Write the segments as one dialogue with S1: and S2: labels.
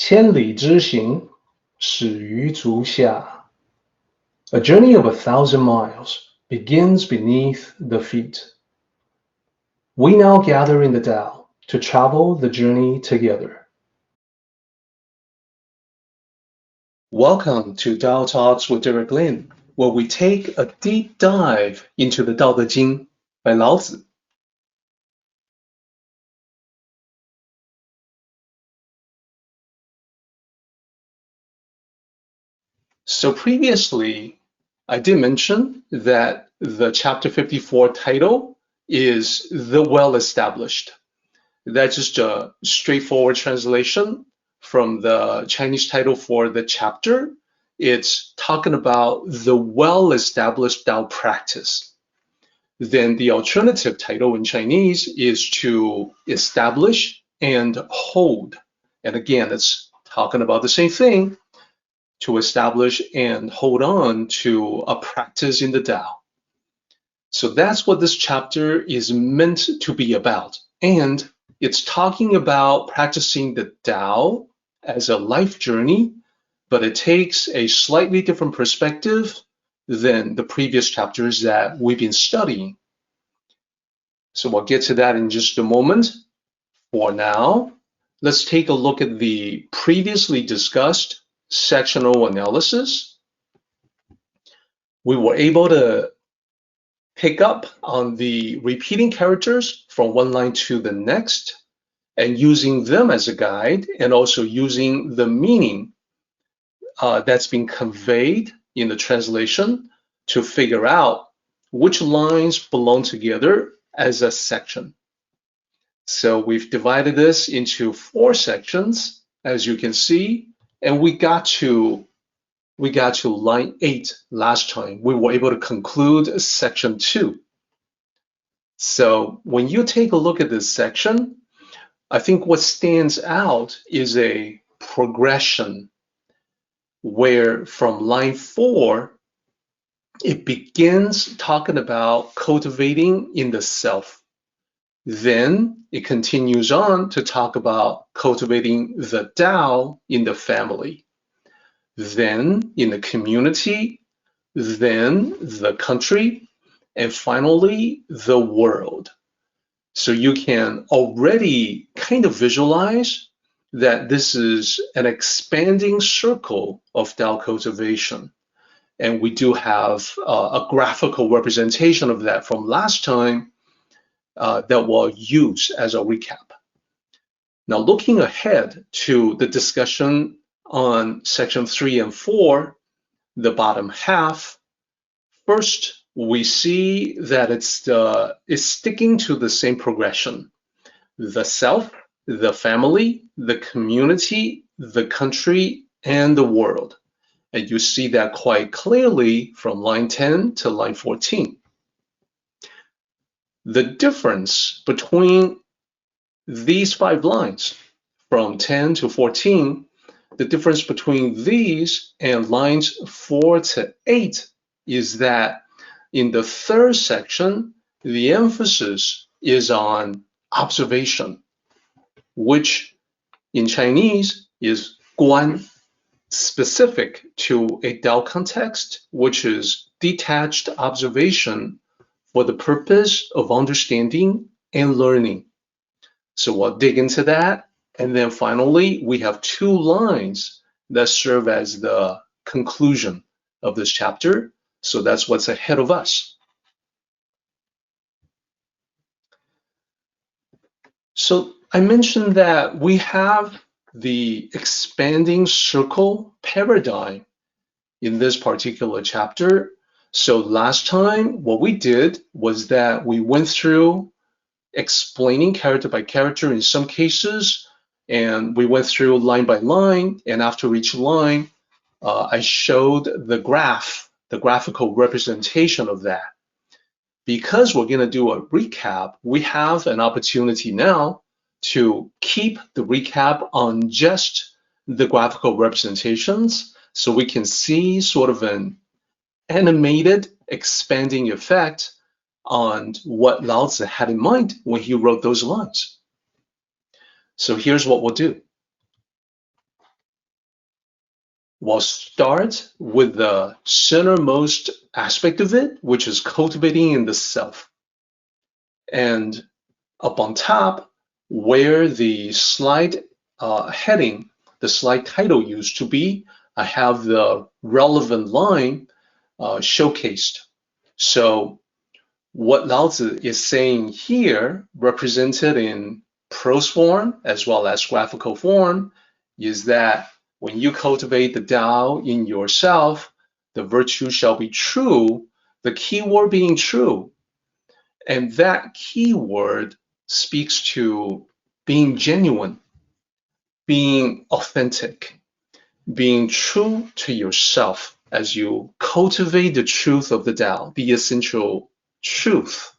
S1: 千里之行，始于足下. A journey of 1,000 miles begins beneath the feet. We now gather in the Tao to travel the journey together. Welcome to Tao Talks with Derek Lin, where we take a deep dive into the Tao Te Ching by Lao Tzu. So previously, I did mention that the chapter 54 title is The Well-Established. That's just a straightforward translation from the Chinese title for the chapter. It's talking about the well-established Tao practice. Then the alternative title in Chinese is to establish and hold. And again, it's talking about the same thing, to establish and hold on to a practice in the Tao. So that's what this chapter is meant to be about. And it's talking about practicing the Tao as a life journey, but it takes a slightly different perspective than the previous chapters that we've been studying. So we'll get to that in just a moment. For now, let's take a look at the previously discussed sectional analysis. We were able to pick up on the repeating characters from one line to the next and using them as a guide, and also using the meaning that's been conveyed in the translation to figure out which lines belong together as a section. So we've divided this into 4 sections, as you can see, and we got to line 8 last time. We were able to conclude section 2. So when you take a look at this section, I think what stands out is a progression where from line 4, it begins talking about cultivating in the self. Then it continues on to talk about cultivating the Tao in the family, then in the community, then the country, and finally the world. So you can already kind of visualize that this is an expanding circle of Tao cultivation. And we do have a graphical representation of that from last time that we'll use as a recap. Now, looking ahead to the discussion on section 3 and 4, the bottom half, first, we see that it's sticking to the same progression. The self, the family, the community, the country, and the world. And you see that quite clearly from line 10 to line 14. The difference between these 5 lines, from 10 to 14, the difference between these and lines 4 to 8 is that in the 3rd section, the emphasis is on observation, which in Chinese is guan, specific to a Tao context, which is detached observation for the purpose of understanding and learning. So we'll dig into that. And then finally, we have 2 lines that serve as the conclusion of this chapter. So that's what's ahead of us. So I mentioned that we have the expanding circle paradigm in this particular chapter. So last time, what we did was that we went through explaining character by character in some cases, and we went through line by line, and after each line, I showed the graphical representation of that. Because we're going to do a recap, we have an opportunity now to keep the recap on just the graphical representations, so we can see sort of an animated expanding effect on what Lao Tzu had in mind when he wrote those lines. So here's what we'll do. We'll start with the centermost aspect of it, which is cultivating in the self. And up on top, where the slide heading, the slide title used to be, I have the relevant line showcased. So what Laozi is saying here, represented in prose form as well as graphical form, is that when you cultivate the Tao in yourself, the virtue shall be true, the key word being true. And that key word speaks to being genuine, being authentic, being true to yourself as you cultivate the truth of the Tao, the essential truth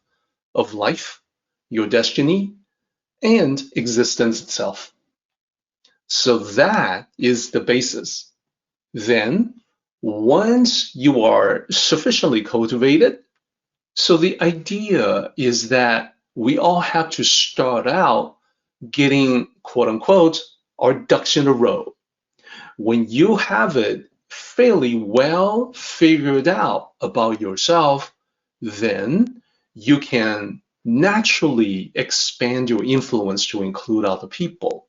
S1: of life, your destiny, and existence itself. So that is the basis. Then, once you are sufficiently cultivated, so the idea is that we all have to start out getting, quote unquote, our ducks in a row. When you have it fairly well figured out about yourself, then you can naturally expand your influence to include other people.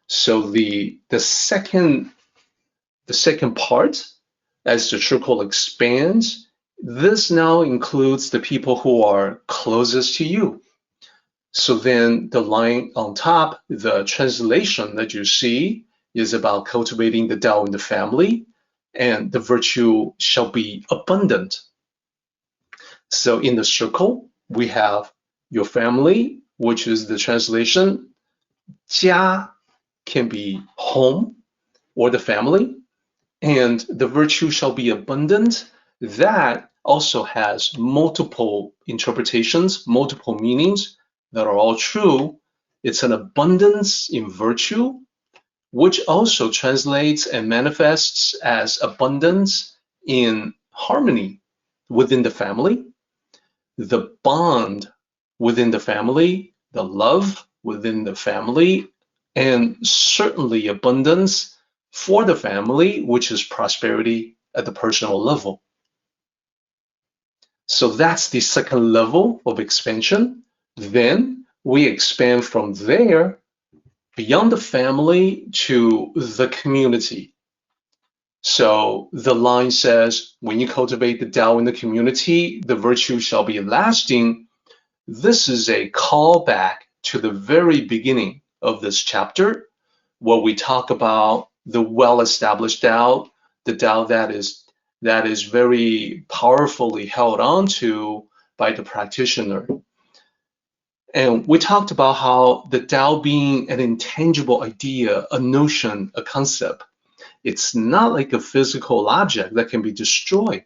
S1: So the second part, as the circle expands, this now includes the people who are closest to you. So then the line on top, the translation that you see is about cultivating the Tao in the family, and the virtue shall be abundant. So in the circle, we have your family, which is the translation. 家 can be home or the family, and the virtue shall be abundant. That also has multiple interpretations, multiple meanings that are all true. It's an abundance in virtue, which also translates and manifests as abundance in harmony within the family, the bond within the family, the love within the family, and certainly abundance for the family, which is prosperity at the personal level. So that's the second level of expansion. Then we expand from there beyond the family to the community. So the line says, when you cultivate the Tao in the community, the virtue shall be lasting. This is a callback to the very beginning of this chapter, where we talk about the well-established Tao, the Tao that is very powerfully held on to by the practitioner. And we talked about how the Tao being an intangible idea, a notion, a concept, it's not like a physical object that can be destroyed.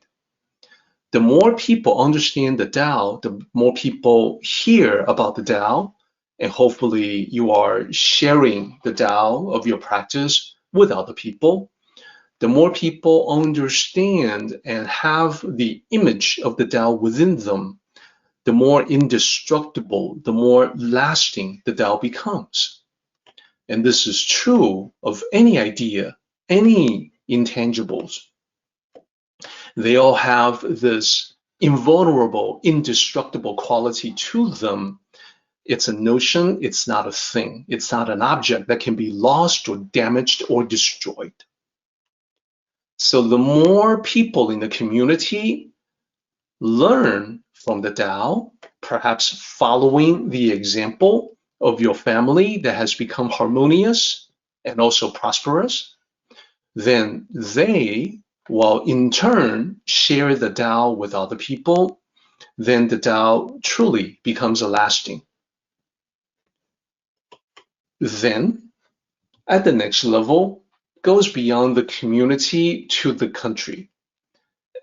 S1: The more people understand the Tao, the more people hear about the Tao, and hopefully you are sharing the Tao of your practice with other people. The more people understand and have the image of the Tao within them, the more indestructible, the more lasting the Tao becomes. And this is true of any idea, any intangibles. They all have this invulnerable, indestructible quality to them. It's a notion, it's not a thing. It's not an object that can be lost or damaged or destroyed. So the more people in the community learn from the Tao, perhaps following the example of your family that has become harmonious and also prosperous, then they will in turn share the Tao with other people, then the Tao truly becomes a lasting. Then, at the next level, goes beyond the community to the country.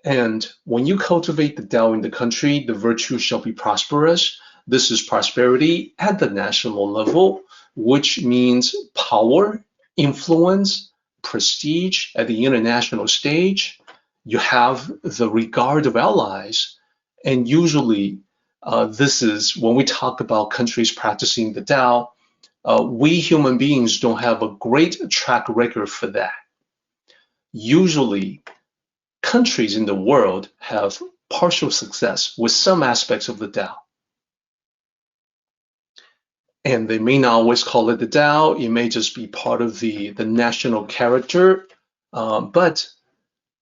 S1: And when you cultivate the Tao in the country, the virtue shall be prosperous. This is prosperity at the national level, which means power, influence, prestige at the international stage. You have the regard of allies. And usually, this is when we talk about countries practicing the Tao, we human beings don't have a great track record for that. usually countries in the world have partial success with some aspects of the Tao. And they may not always call it the Tao. It may just be part of the national character. But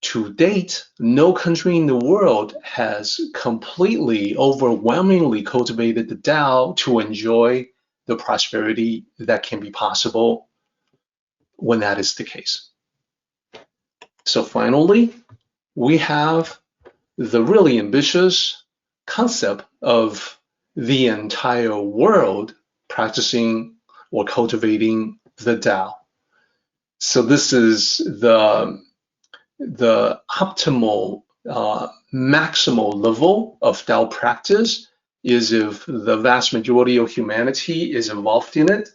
S1: to date, no country in the world has completely, overwhelmingly cultivated the Tao to enjoy the prosperity that can be possible when that is the case. So finally, we have the really ambitious concept of the entire world practicing or cultivating the Tao. So this is the optimal, maximal level of Tao practice is if the vast majority of humanity is involved in it,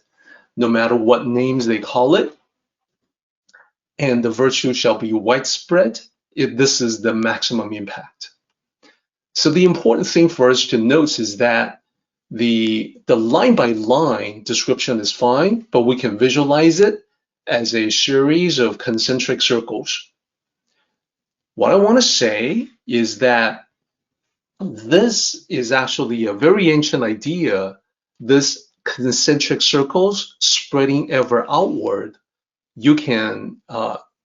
S1: no matter what names they call it, and the virtue shall be widespread if this is the maximum impact. So the important thing for us to note is that the line by line description is fine, but we can visualize it as a series of concentric circles. What I want to say is that this is actually a very ancient idea, this concentric circles spreading ever outward. You can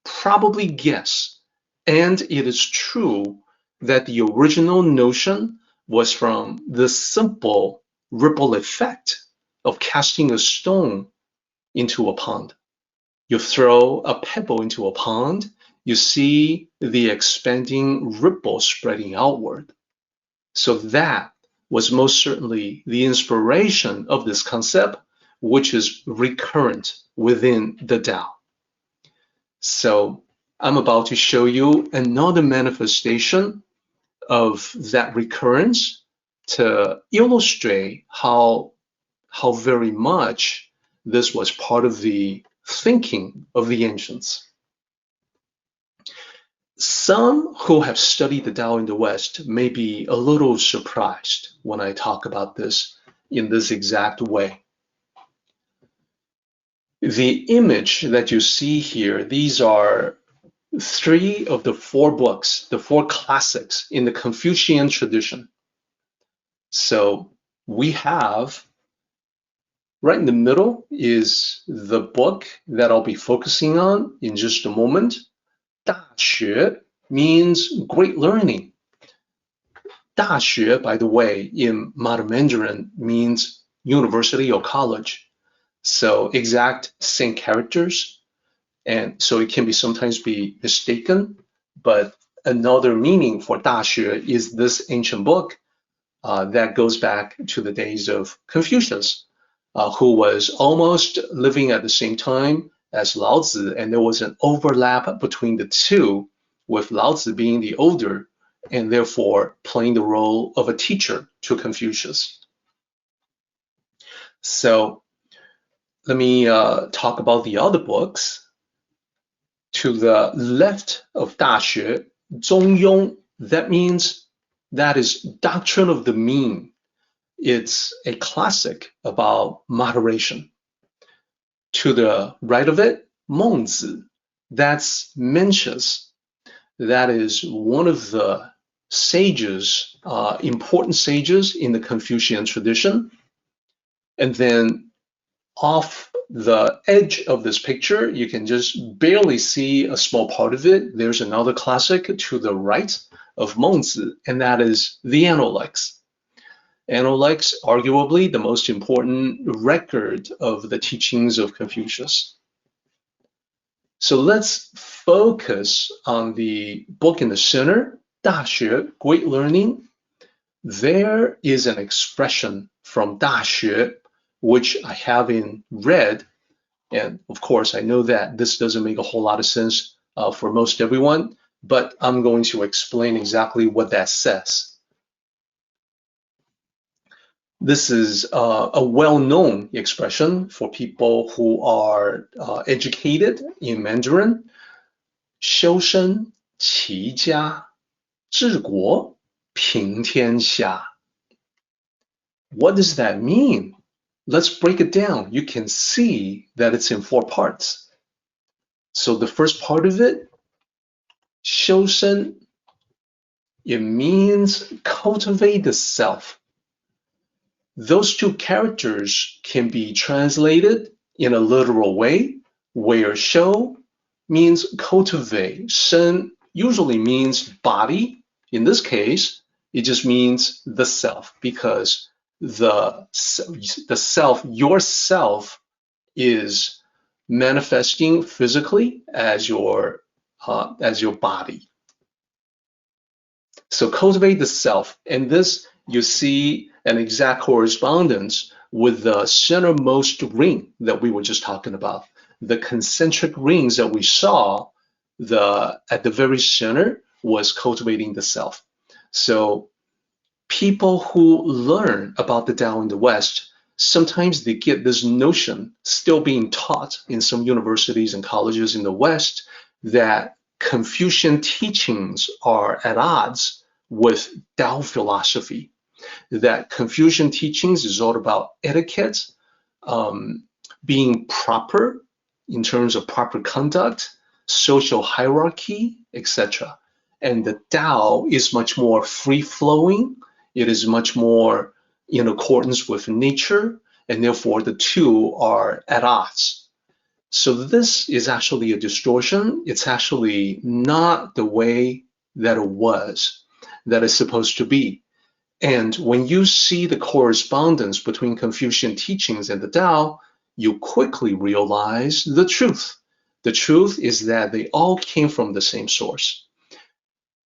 S1: probably guess, and it is true, that the original notion was from the simple ripple effect of casting a stone into a pond. You throw a pebble into a pond, you see the expanding ripple spreading outward. So that was most certainly the inspiration of this concept, which is recurrent within the Tao. So I'm about to show you another manifestation of that recurrence to illustrate how very much this was part of the thinking of the ancients. Some who have studied the Tao in the West may be a little surprised when I talk about this in this exact way. The image that you see here, these are 3 of the 4 books, the 4 classics in the Confucian tradition. So we have, right in the middle is the book that I'll be focusing on in just a moment. 大学 means great learning. 大学, by the way, in modern Mandarin means university or college. So exact same characters. And so it can sometimes be mistaken, but another meaning for 大学 is this ancient book that goes back to the days of Confucius, who was almost living at the same time as Lao Tzu, and there was an overlap between the two, with Lao Tzu being the older and therefore playing the role of a teacher to Confucius. So let me talk about the other books. To the left of 大学, 中庸, that means that is doctrine of the mean. It's a classic about moderation. To the right of it, 孟子, that's Mencius. That is one of the sages, important sages in the Confucian tradition. And then off the edge of this picture, you can just barely see a small part of it. There's another classic to the right of Mengzi, and that is the Analects. Analects, arguably the most important record of the teachings of Confucius. So let's focus on the book in the center, 大学, great learning. There is an expression from 大学, which I have in red. And of course, I know that this doesn't make a whole lot of sense for most everyone, but I'm going to explain exactly what that says. This is a well-known expression for people who are educated in Mandarin. 修身齐家治国平天下. What does that mean? Let's break it down. You can see that it's in 4 parts. So the first part of it 修身, it means cultivate the self. Those two characters can be translated in a literal way, where shou means cultivate, shen usually means body. In this case, it just means the self, because the self, yourself, is manifesting physically as your body. So cultivate the self, and this you see an exact correspondence with the centermost ring that we were just talking about. The concentric rings that we saw, at the very center was cultivating the self. So people who learn about the Tao in the West, sometimes they get this notion still being taught in some universities and colleges in the West, that Confucian teachings are at odds with Tao philosophy, that Confucian teachings is all about etiquette, being proper in terms of proper conduct, social hierarchy, etc. And the Tao is much more free-flowing. It is much more in accordance with nature, and therefore the two are at odds. So this is actually a distortion. It's actually not the way that it was, that it's supposed to be. And when you see the correspondence between Confucian teachings and the Tao, you quickly realize the truth. The truth is that they all came from the same source.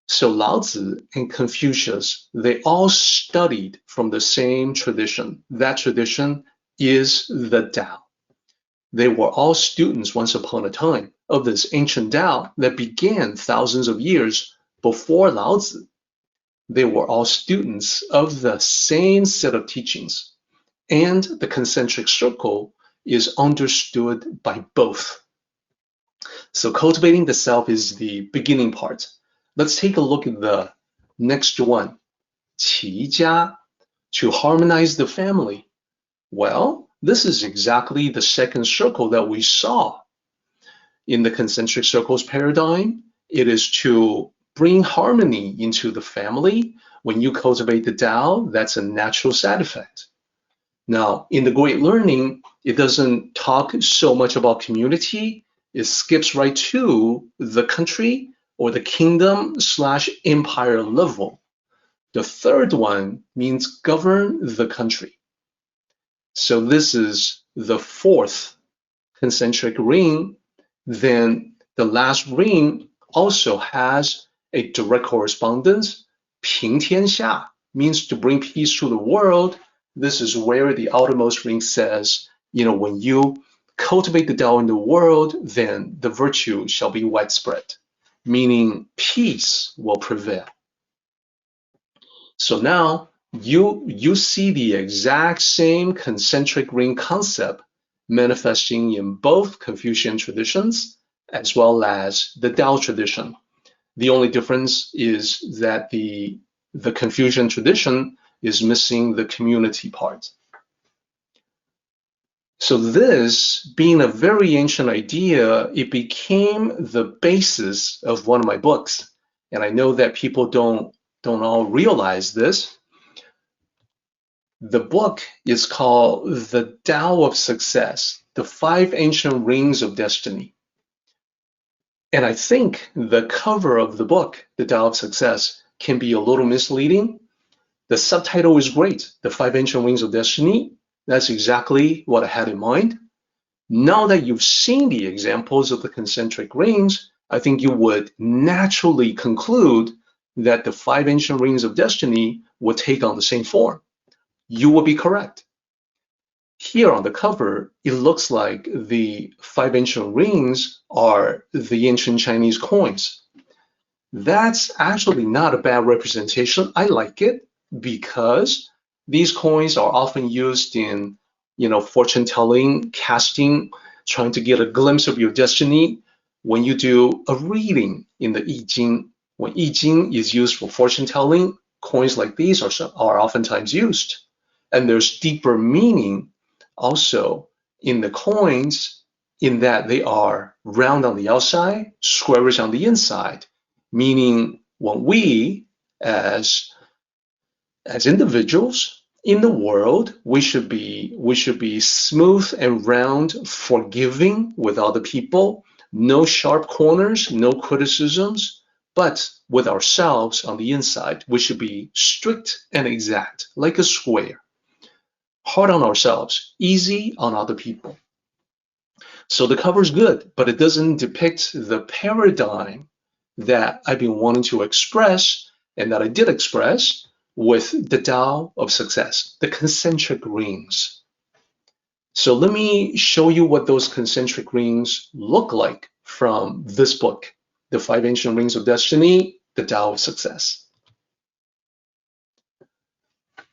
S1: So Lao Tzu and Confucius, they all studied from the same tradition. That tradition is the Tao. They were all students once upon a time of this ancient Tao that began thousands of years before Lao Tzu. They were all students of the same set of teachings, and the concentric circle is understood by both. So cultivating the self is the beginning part. Let's take a look at the next one, 齐家, to harmonize the family. Well, this is exactly the second circle that we saw. In the concentric circles paradigm, it is to bring harmony into the family. When you cultivate the Tao, that's a natural side effect. Now, in the Great Learning, it doesn't talk so much about community. It skips right to the country or the kingdom / empire level. The third one means govern the country. So this is the fourth concentric ring. Then the last ring also has a direct correspondence. 平天下 means to bring peace to the world. This is where the outermost ring says, when you cultivate the Tao in the world, then the virtue shall be widespread, meaning peace will prevail. So now you see the exact same concentric ring concept manifesting in both Confucian traditions as well as the Tao tradition. The only difference is that the Confucian tradition is missing the community part. So this, being a very ancient idea, it became the basis of one of my books. And I know that people don't all realize this. The book is called The Tao of Success, The 5 Ancient Rings of Destiny. And I think the cover of the book, The Tao of Success, can be a little misleading. The subtitle is great, The 5 Ancient Rings of Destiny. That's exactly what I had in mind. Now that you've seen the examples of the concentric rings, I think you would naturally conclude that the 5 ancient rings of destiny would take on the same form. You would be correct. Here on the cover, it looks like the 5 ancient rings are the ancient Chinese coins. That's actually not a bad representation. I like it because these coins are often used in, fortune telling, casting, trying to get a glimpse of your destiny. When you do a reading in the I Ching, when I Ching is used for fortune telling, coins like these are oftentimes used. And there's deeper meaning also in the coins, in that they are round on the outside, squarish on the inside, meaning when we as individuals in the world, we should be smooth and round, forgiving with other people, no sharp corners, no criticisms, but with ourselves on the inside, we should be strict and exact, like a square, hard on ourselves, easy on other people. So the cover is good, but it doesn't depict the paradigm that I've been wanting to express and that I did express with the Tao of success, the concentric rings. So let me show you what those concentric rings look like from this book, The Five Ancient Rings of Destiny, the Tao of Success.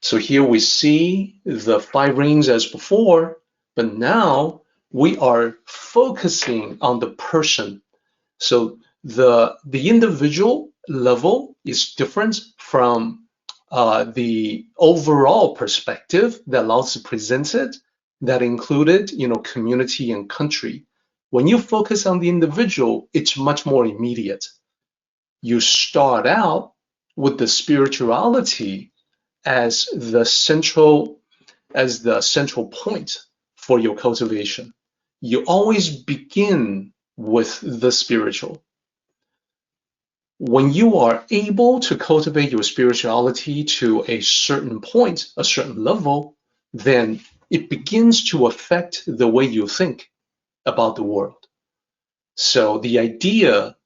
S1: So here we see the 5 rings as before, but now we are focusing on the person. So the individual level is different from the overall perspective that Lao Tzu presented, that included, community and country. When you focus on the individual, it's much more immediate. You start out with the spirituality as the central point for your cultivation. You always begin with the spiritual. When you are able to cultivate your spirituality to a certain point, a certain level, then it begins to affect the way you think about the world. So the idea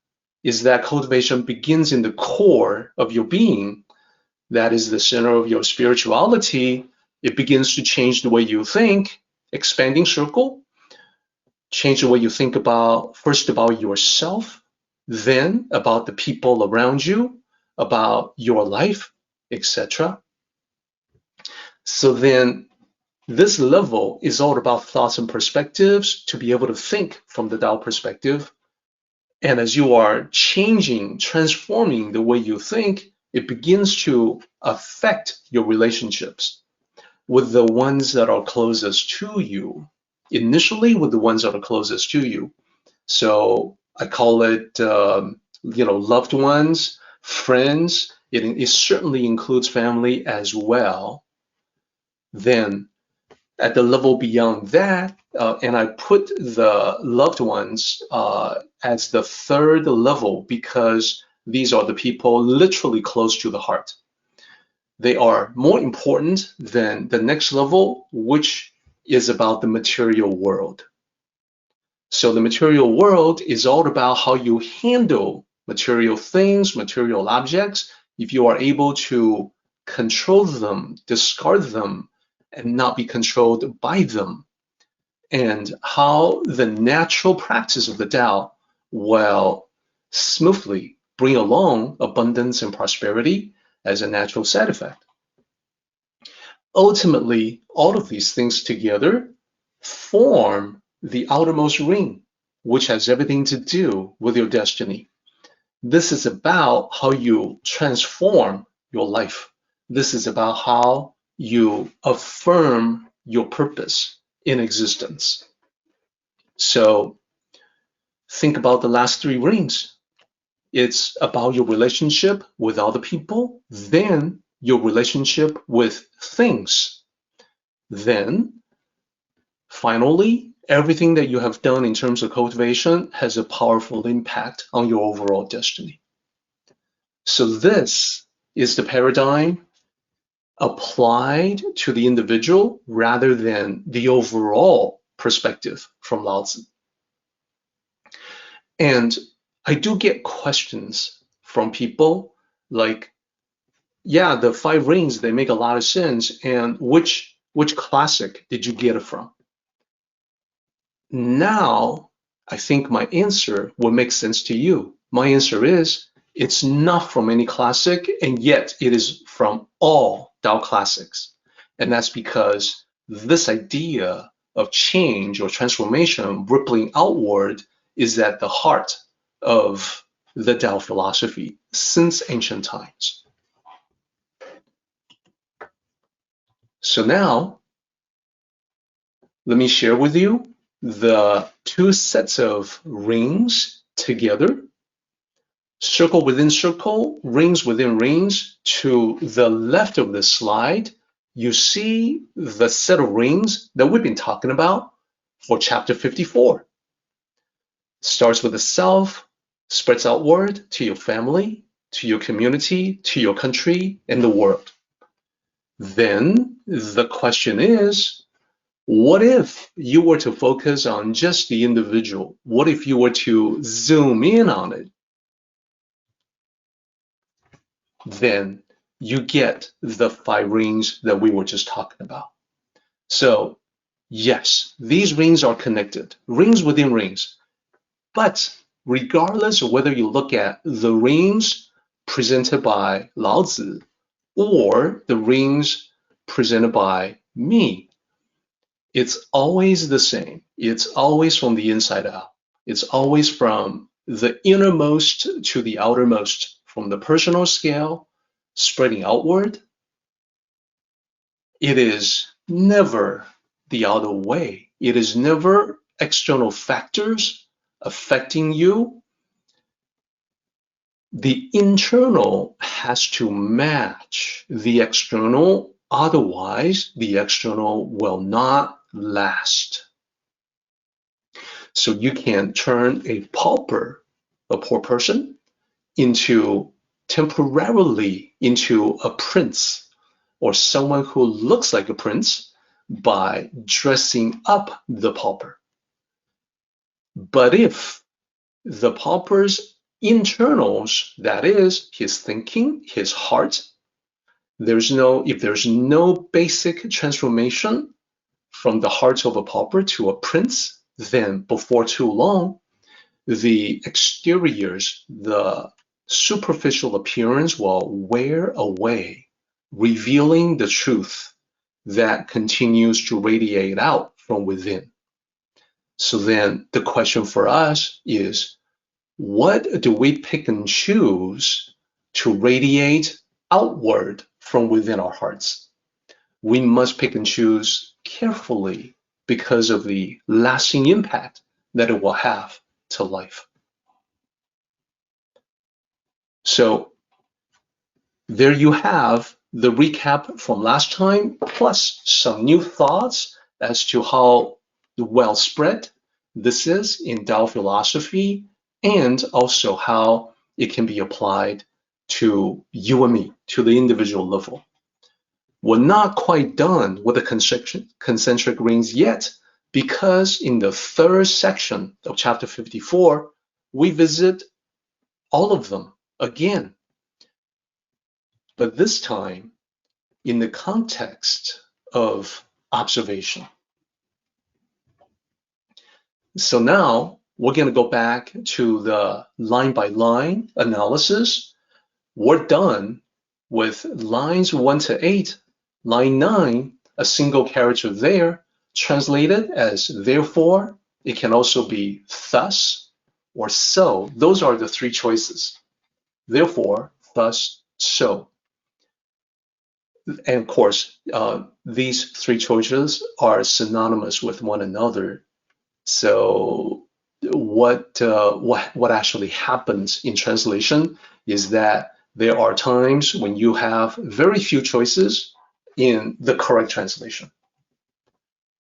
S1: is that cultivation begins in the core of your being. That is the center of your spirituality. It begins to change the way you think, expanding circle, change the way you think first about yourself, then about the people around you, about your life, etc. So then this level is all about thoughts and perspectives, to be able to think from the Tao perspective. And as you are changing, transforming the way you think, it begins to affect your relationships with the ones that are closest to you. Initially, with the ones that are closest to you. So I call it, loved ones, friends. It certainly includes family as well. Then at the level beyond that, and I put the loved ones as the third level because these are the people literally close to the heart. They are more important than the next level, which is about the material world. So the material world is all about how you handle material things, material objects. If you are able to control them, discard them, and not be controlled by them, and how the natural practice of the Tao will smoothly bring along abundance and prosperity as a natural side effect. Ultimately, all of these things together form the outermost ring, which has everything to do with your destiny. This is about how you transform your life. This is about how you affirm your purpose in existence. So think about the last 3 rings. It's about your relationship with other people, then your relationship with things. Then, finally, everything that you have done in terms of cultivation has a powerful impact on your overall destiny. So this is the paradigm applied to the individual rather than the overall perspective from Lao Tzu. And I do get questions from people like, yeah, the 5 rings, they make a lot of sense. And which classic did you get it from? Now, I think my answer will make sense to you. My answer is, it's not from any classic, and yet it is from all Tao classics. And that's because this idea of change or transformation rippling outward is at the heart of the Tao philosophy since ancient times. So now, let me share with you the 2 sets of rings together. circle within circle, rings within rings. To the left of the slide, you see the set of rings that we've been talking about for chapter 54. Starts with the self, spreads outward to your family, to your community, to your country, and the world. Then the question is, what if you were to focus on just the individual? What if you were to zoom in on it? Then you get the 5 rings that we were just talking about. So yes, these rings are connected, rings within rings. But regardless of whether you look at the rings presented by Lao Tzu or the rings presented by me, it's always the same. It's always from the inside out. It's always from the innermost to the outermost, from the personal scale spreading outward. It is never the other way. It is never external factors affecting you. The internal has to match the external, otherwise the external will not last. So you can turn a pauper, a poor person, into temporarily into a prince or someone who looks like a prince by dressing up the pauper. But if the pauper's internals, that is his thinking, his heart, if there's no basic transformation from the heart of a pauper to a prince, then before too long, the exteriors, the superficial appearance will wear away, revealing the truth that continues to radiate out from within. So then the question for us is, what do we pick and choose to radiate outward from within our hearts? We must pick and choose carefully because of the lasting impact that it will have to life. So there you have the recap from last time, plus some new thoughts as to how well spread this is in Tao philosophy, and also how it can be applied to you and me, to the individual level. We're not quite done with the concentric rings yet, because in the 3rd section of chapter 54, we visit all of them again. But this time in the context of observation. So now we're going to go back to the line by line analysis. We're done with lines 1 to 8. Line 9, a single character there, translated as therefore. It can also be thus or so. Those are the 3 choices. Therefore, thus, so. And of course, these 3 choices are synonymous with one another. So what actually happens in translation is that there are times when you have very few choices in the correct translation.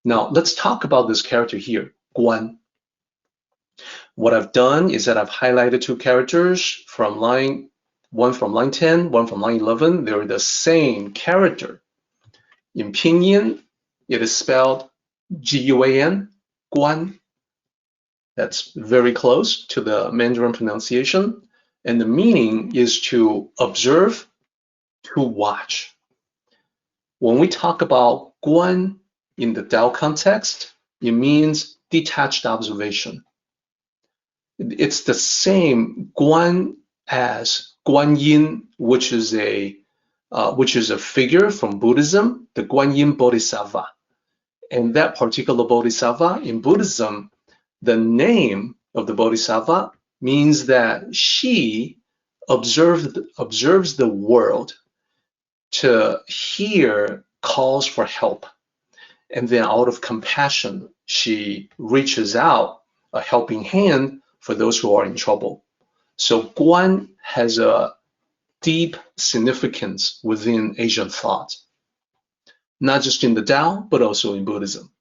S1: Now, let's talk about this character here, Guan. What I've done is that I've highlighted 2 characters from one from line 10, one from line 11. They're the same character. In Pinyin, it is spelled G-U-A-N, Guan. That's very close to the Mandarin pronunciation. And the meaning is to observe, to watch. When we talk about Guan in the Tao context, it means detached observation. It's the same Guan as Guan Yin, which is a figure from Buddhism, the Guan Yin Bodhisattva. And that particular Bodhisattva in Buddhism, the name of the Bodhisattva means that she observes the world to hear calls for help. And then out of compassion, she reaches out a helping hand for those who are in trouble. So Guan has a deep significance within Asian thought, not just in the Tao, but also in Buddhism.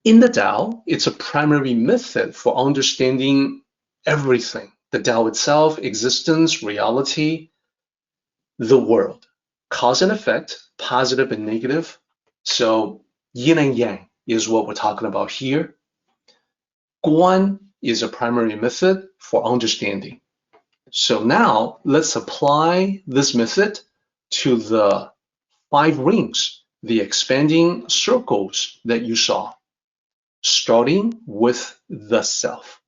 S1: In the Tao, it's a primary method for understanding everything, the Tao itself, existence, reality, the world, cause and effect, positive and negative. So yin and yang is what we're talking about here. Guan is a primary method for understanding. So now let's apply this method to the 5 rings, the expanding circles that you saw, starting with the self.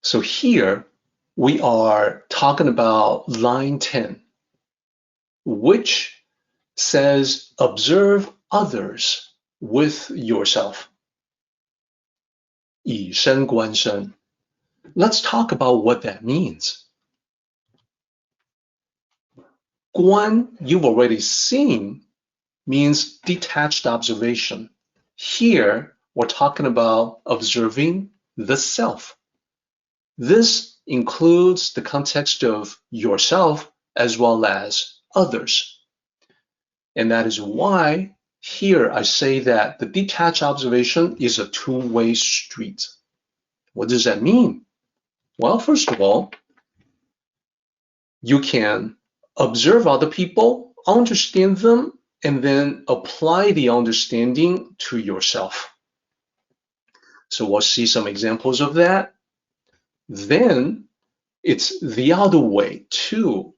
S1: So here we are talking about line 10, which says observe others with yourself. 以身观身. Let's talk about what that means. Guan, you've already seen, means detached observation. Here, we're talking about observing the self. This includes the context of yourself as well as others. And that is why here I say that the detached observation is a two-way street. What does that mean? Well, first of all, you can observe other people, understand them, and then apply the understanding to yourself. So we'll see some examples of that. Then it's the other way too.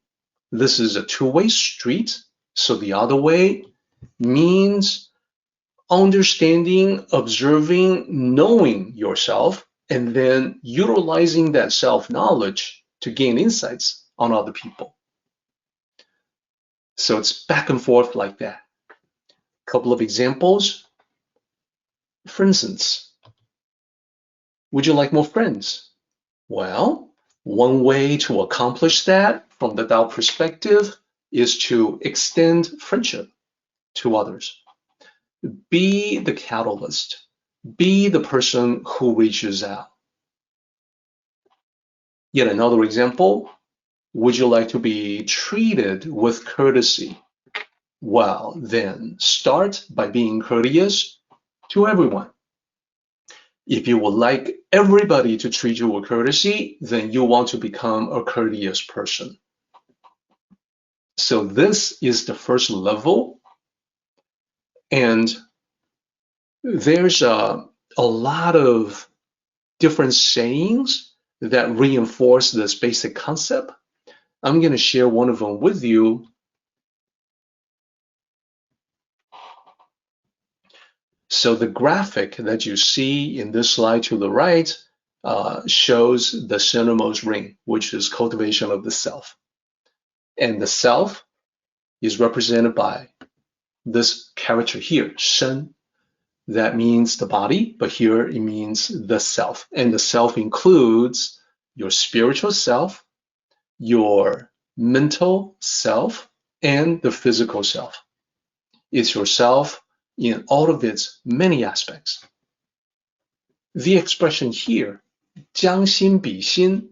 S1: This is a two-way street. So the other way means understanding, observing, knowing yourself, and then utilizing that self-knowledge to gain insights on other people. So it's back and forth like that. A couple of examples. For instance, would you like more friends? Well, one way to accomplish that from the Tao perspective is to extend friendship to others. Be the catalyst. Be the person who reaches out. Yet another example, would you like to be treated with courtesy? Well, then start by being courteous to everyone. If you would like everybody to treat you with courtesy, then you want to become a courteous person. So this is the first level. And there's a lot of different sayings that reinforce this basic concept. I'm going to share one of them with you. So the graphic that you see in this slide to the right shows the centermost ring, which is cultivation of the self. And the self is represented by this character here, shen. That means the body, but here it means the self. And the self includes your spiritual self, your mental self, and the physical self. It's yourself in all of its many aspects. The expression here, 将心比心.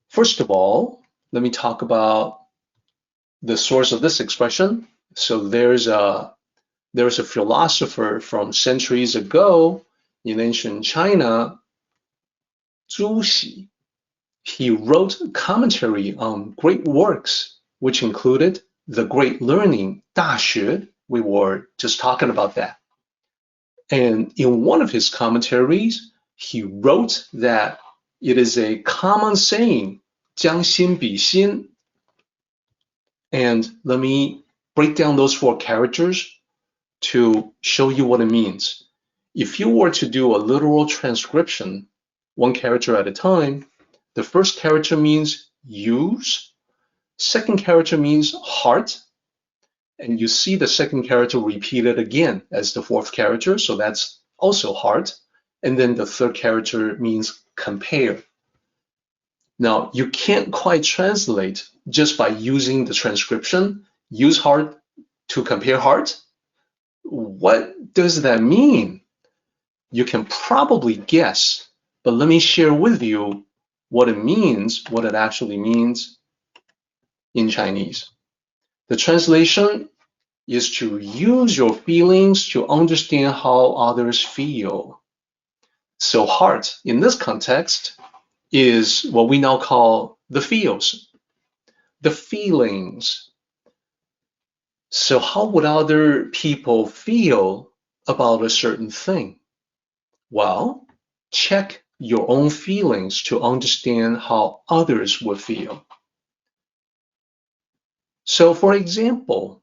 S1: First of all, let me talk about the source of this expression. So there's a philosopher from centuries ago in ancient China, Zhu Xi. He wrote commentary on great works, which included the great learning, 大学. We were just talking about that. And in one of his commentaries, he wrote that it is a common saying, 将心比心. And let me break down those 4 characters to show you what it means. If you were to do a literal transcription, 1 character at a time, the first character means use, second character means heart, and you see the second character repeated again as the 4th character, so that's also heart, and then the third character means compare. Now, you can't quite translate just by using the transcription, use heart to compare heart, What does that mean? You can probably guess, but let me share with you what it means, what it actually means in Chinese. The translation is to use your feelings to understand how others feel. So heart, in this context, is what we now call the feels, the feelings. So how would other people feel about a certain thing? Well, check your own feelings to understand how others would feel. So for example,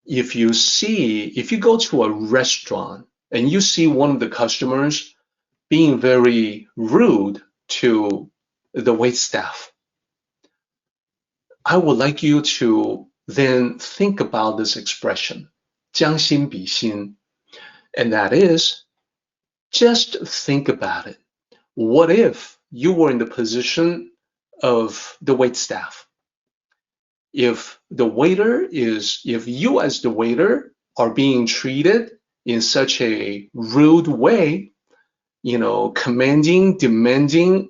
S1: if you go to a restaurant and you see one of the customers being very rude to the wait staff, I would like you to then think about this expression, 将心比心, and that is, just think about it. What if you were in the position of the wait staff? If you as the waiter are being treated in such a rude way, commanding, demanding,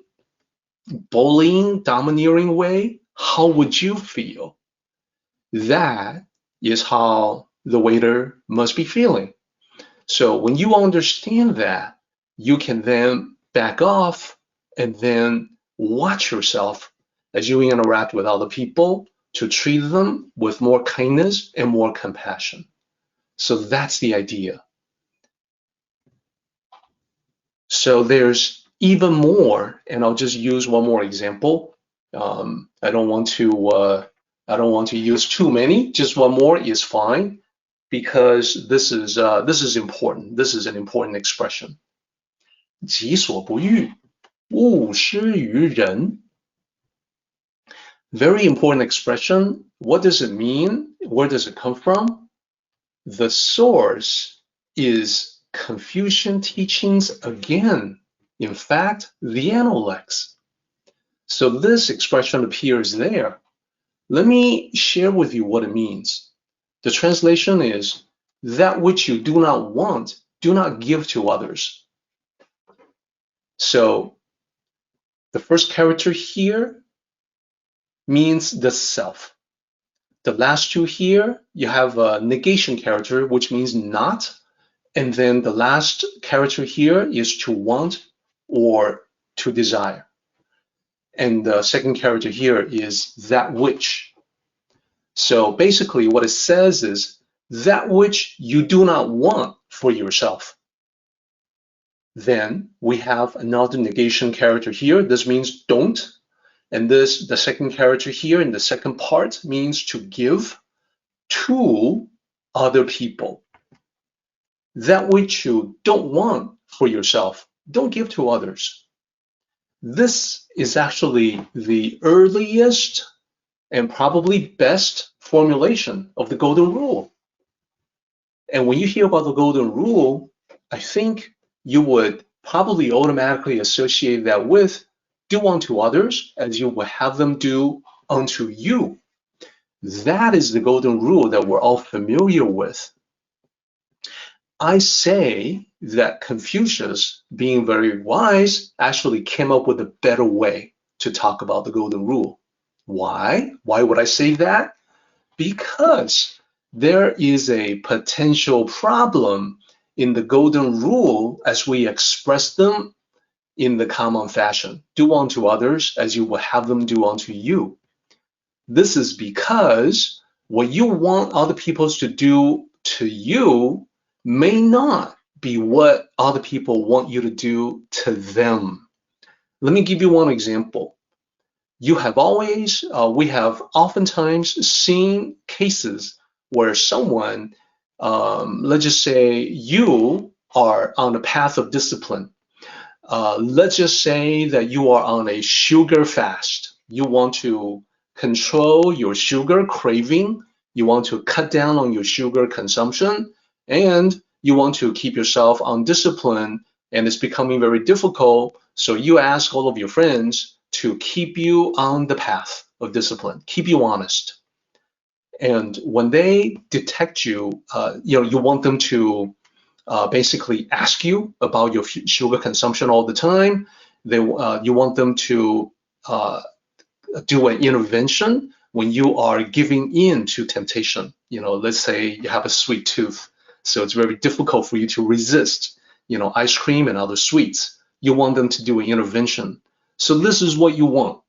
S1: bullying, domineering way, how would you feel? That is how the waiter must be feeling. So when you understand that, you can then back off and then watch yourself as you interact with other people to treat them with more kindness and more compassion. So that's the idea. So there's even more, and I'll just use one more example. I don't want to use too many. Just one more is fine, because this is important. This is an important expression. 己所不欲，勿施于人. Very important expression. What does it mean? Where does it come from? The source is Confucian teachings again. In fact, the Analects. So this expression appears there. Let me share with you what it means. The translation is, that which you do not want, do not give to others. So the first character here means the self. The last two here, you have a negation character, which means not. And then the last character here is to want or to desire. And the second character here is that which. So basically what it says is that which you do not want for yourself. Then we have another negation character here. This means don't. And the second character here in the second part means to give to other people. That which you don't want for yourself, don't give to others. This is actually the earliest and probably best formulation of the golden rule. And when you hear about the golden rule, I think you would probably automatically associate that with do unto others as you would have them do unto you. That is the golden rule that we're all familiar with. I say that Confucius, being very wise, actually came up with a better way to talk about the golden rule. Why? Why would I say that? Because there is a potential problem in the golden rule as we express them in the common fashion. Do unto others as you would have them do unto you. This is because what you want other people to do to you may not be what other people want you to do to them. Let me give you one example. We have oftentimes seen cases where someone, let's just say you are on a path of discipline. Let's just say that you are on a sugar fast. You want to control your sugar craving. You want to cut down on your sugar consumption, and you want to keep yourself on discipline, and it's becoming very difficult. So you ask all of your friends to keep you on the path of discipline, keep you honest. And when they detect you, you want them to basically ask you about your sugar consumption all the time. You want them to do an intervention when you are giving in to temptation. Let's say you have a sweet tooth, so it's very difficult for you to resist, ice cream and other sweets. You want them to do an intervention. So this is what you want.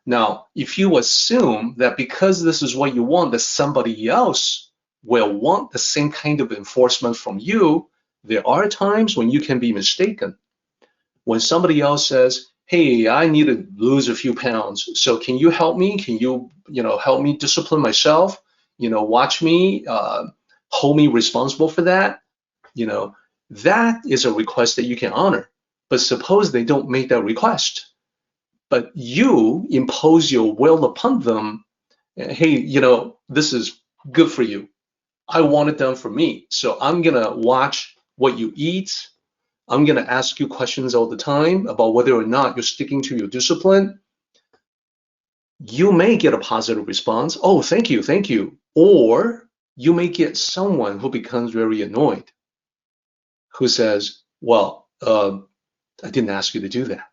S1: Now, if you assume that because this is what you want, that somebody else will want the same kind of enforcement from you, there are times when you can be mistaken. When somebody else says, hey, I need to lose a few pounds, so can you help me? Can you, help me discipline myself? Watch me, hold me responsible for that? That is a request that you can honor. But suppose they don't make that request, but you impose your will upon them. Hey, this is good for you. I want it done for me. So I'm going to watch what you eat. I'm going to ask you questions all the time about whether or not you're sticking to your discipline. You may get a positive response. Oh, thank you, thank you. Or you may get someone who becomes very annoyed, who says, well, I didn't ask you to do that.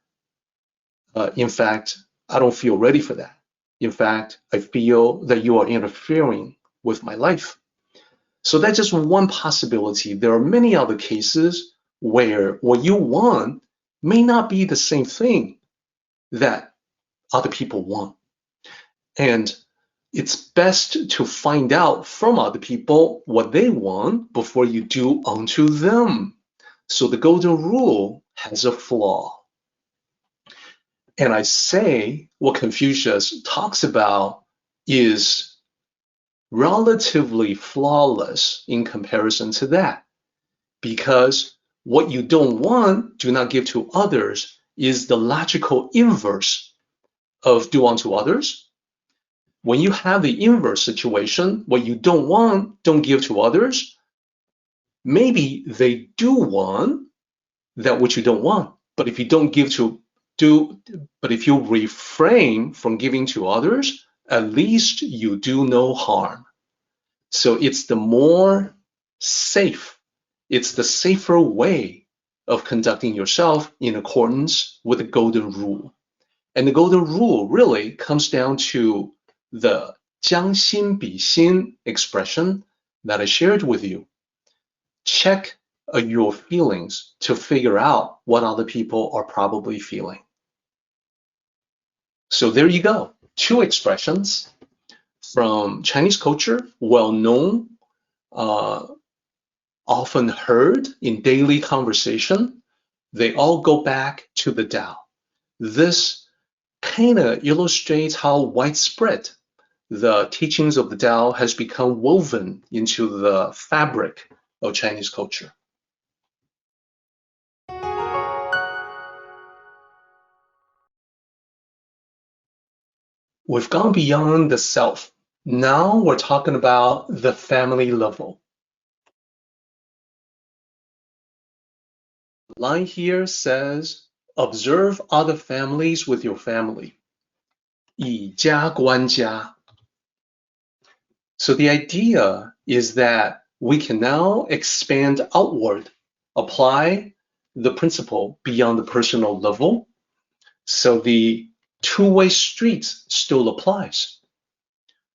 S1: In fact, I don't feel ready for that. In fact, I feel that you are interfering with my life. So that's just one possibility. There are many other cases where what you want may not be the same thing that other people want. And it's best to find out from other people what they want before you do unto them. So the golden rule has a flaw. And I say what Confucius talks about is relatively flawless in comparison to that. Because what you don't want, do not give to others, is the logical inverse of do unto others. When you have the inverse situation, what you don't want, don't give to others, maybe they do want that which you don't want. But if you don't give to but if you refrain from giving to others, at least you do no harm. So it's the more safe, it's the safer way of conducting yourself in accordance with the golden rule. And the golden rule really comes down to the 将心比心 expression that I shared with you. Check your feelings to figure out what other people are probably feeling. So there you go. Two expressions from Chinese culture, well known, often heard in daily conversation. They all go back to the Tao. This kind of illustrates how widespread the teachings of the Tao has become woven into the fabric of Chinese culture. We've gone beyond the self. Now we're talking about the family level. The line here says, observe other families with your family. 以家观家. So the idea is that we can now expand outward, apply the principle beyond the personal level. So the two-way street still applies.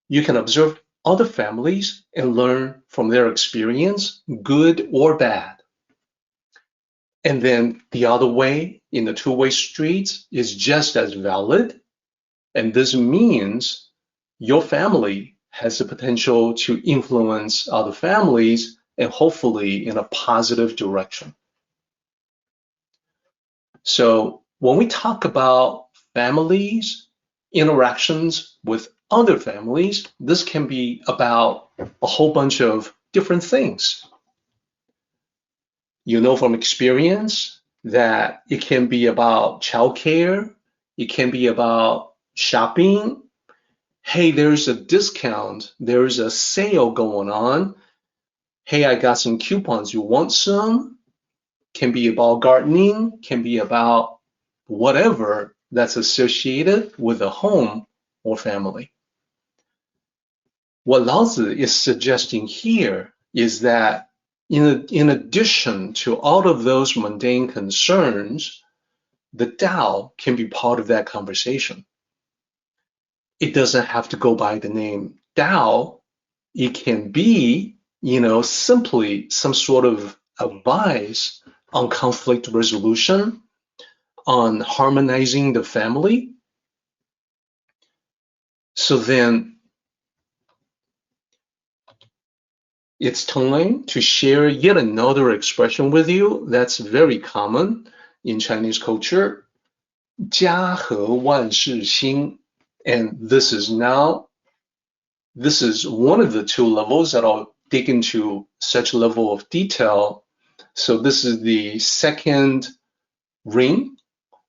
S1: You can observe other families and learn from their experience, good or bad. And then the other way in the two-way street is just as valid. And this means your family has the potential to influence other families and hopefully in a positive direction. So when we talk about families, interactions with other families, this can be about a whole bunch of different things. You know from experience that it can be about childcare, it can be about shopping. Hey, there's a discount, there's a sale going on. Hey, I got some coupons, you want some? Can be about gardening, can be about whatever that's associated with a home or family. What Laozi is suggesting here is that in addition to all of those mundane concerns, the Tao can be part of that conversation. It doesn't have to go by the name Tao. It can be, simply some sort of advice on conflict resolution, on harmonizing the family. So then it's time to share yet another expression with you that's very common in Chinese culture, 家和万事兴. And this is one of the two levels that I'll dig into such level of detail. So this is the second ring,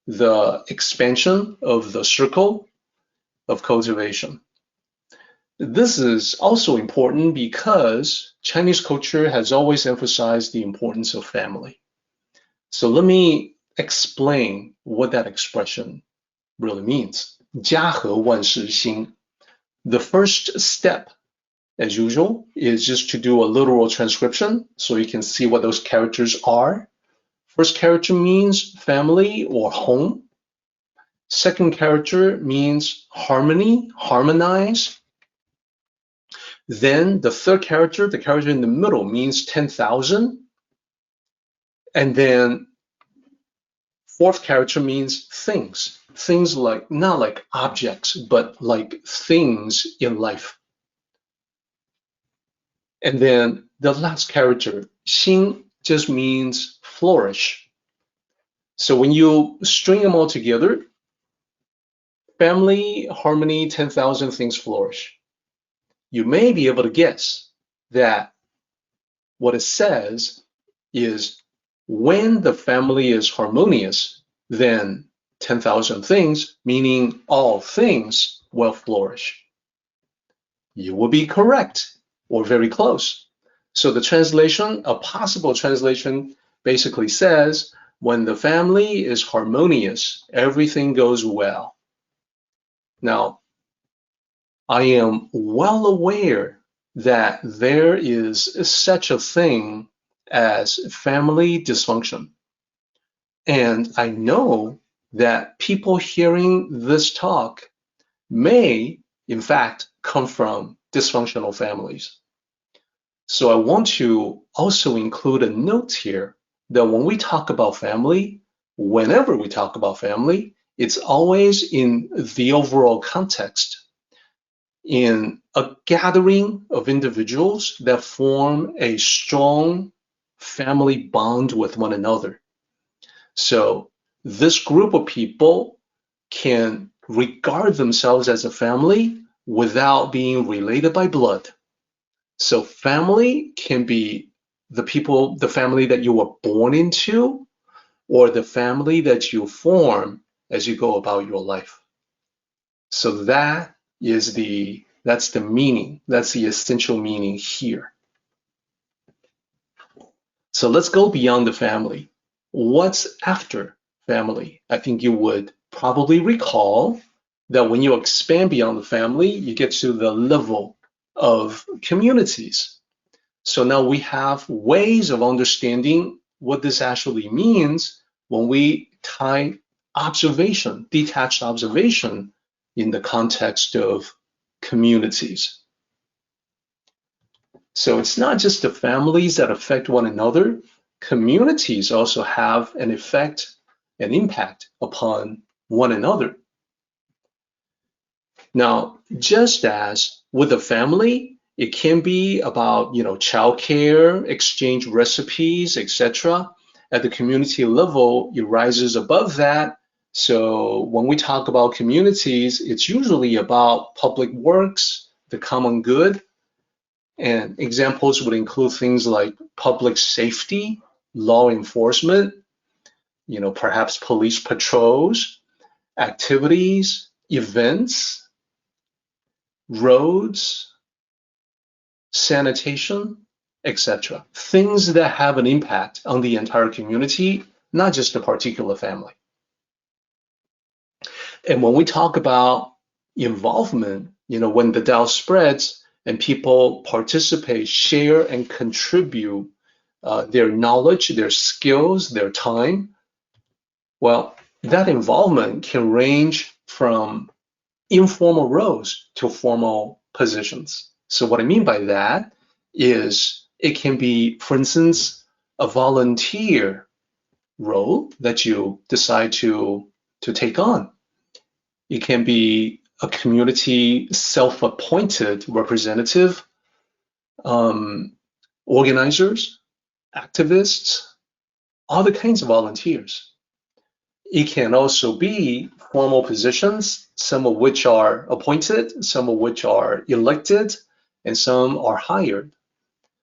S1: the expansion of the circle of cultivation. This is also important because Chinese culture has always emphasized the importance of family. So let me explain what that expression really means. 家和万事兴. The first step, as usual, is just to do a literal transcription so you can see what those characters are. First character means family or home. Second character means harmony, harmonize. Then the third character, the character in the middle, means 10,000. And then fourth character means things. Things like, not like objects, but like things in life. And then the last character, 兴, just means flourish. So when you string them all together, family, harmony, 10,000 things flourish. You may be able to guess that what it says is when the family is harmonious, then 10,000 things, meaning all things, will flourish. You will be correct or very close. So the translation, a possible translation, basically says when the family is harmonious, everything goes well. Now, I am well aware that there is such a thing as family dysfunction. And I know that people hearing this talk may, in fact, come from dysfunctional families. So I want to also include a note here that when we talk about family, whenever we talk about family, it's always in the overall context, in a gathering of individuals that form a strong family bond with one another. So this group of people can regard themselves as a family without being related by blood. So family can be the family that you were born into, or the family that you form as you go about your life. So that's the meaning, that's the essential meaning here. So let's go beyond the family. What's after family? I think you would probably recall that when you expand beyond the family, you get to the level of communities. So now we have ways of understanding what this actually means when we tie observation, detached observation, in the context of communities. So it's not just the families that affect one another. Communities also have an effect, an impact upon one another. Now, just as with a family, it can be about, childcare, exchange recipes, etc. At the community level, it rises above that. So when we talk about communities, it's usually about public works, the common good. And examples would include things like public safety, law enforcement, perhaps police patrols, activities, events, roads, sanitation, etc. Things that have an impact on the entire community, not just a particular family. And when we talk about involvement, when the Tao spreads, and people participate, share, and contribute their knowledge, their skills, their time, well, that involvement can range from informal roles to formal positions. So what I mean by that is it can be, for instance, a volunteer role that you decide to take on. It can be a community self-appointed representative, organizers, activists, other kinds of volunteers. It can also be formal positions, some of which are appointed, some of which are elected, and some are hired.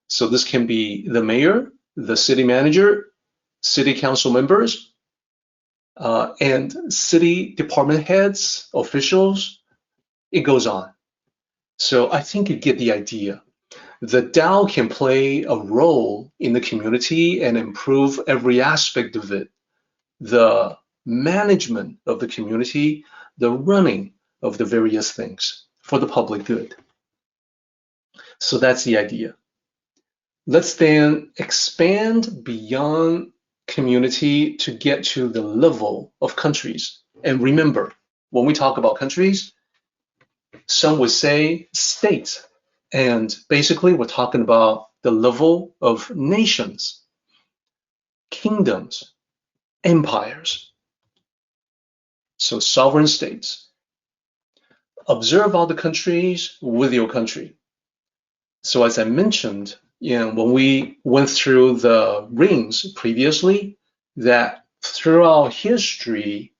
S1: So this can be the mayor, the city manager, city council members, and city department heads, officials. It goes on. So I think you get the idea. The DAO can play a role in the community and improve every aspect of it. The management of the community, the running of the various things for the public good. So that's the idea. Let's then expand beyond community to get to the level of countries. And remember, when we talk about countries, some would say states. And basically, we're talking about the level of nations, kingdoms, empires. So sovereign states. Observe other countries with your country. So as I mentioned, when we went through the rings previously, that throughout history,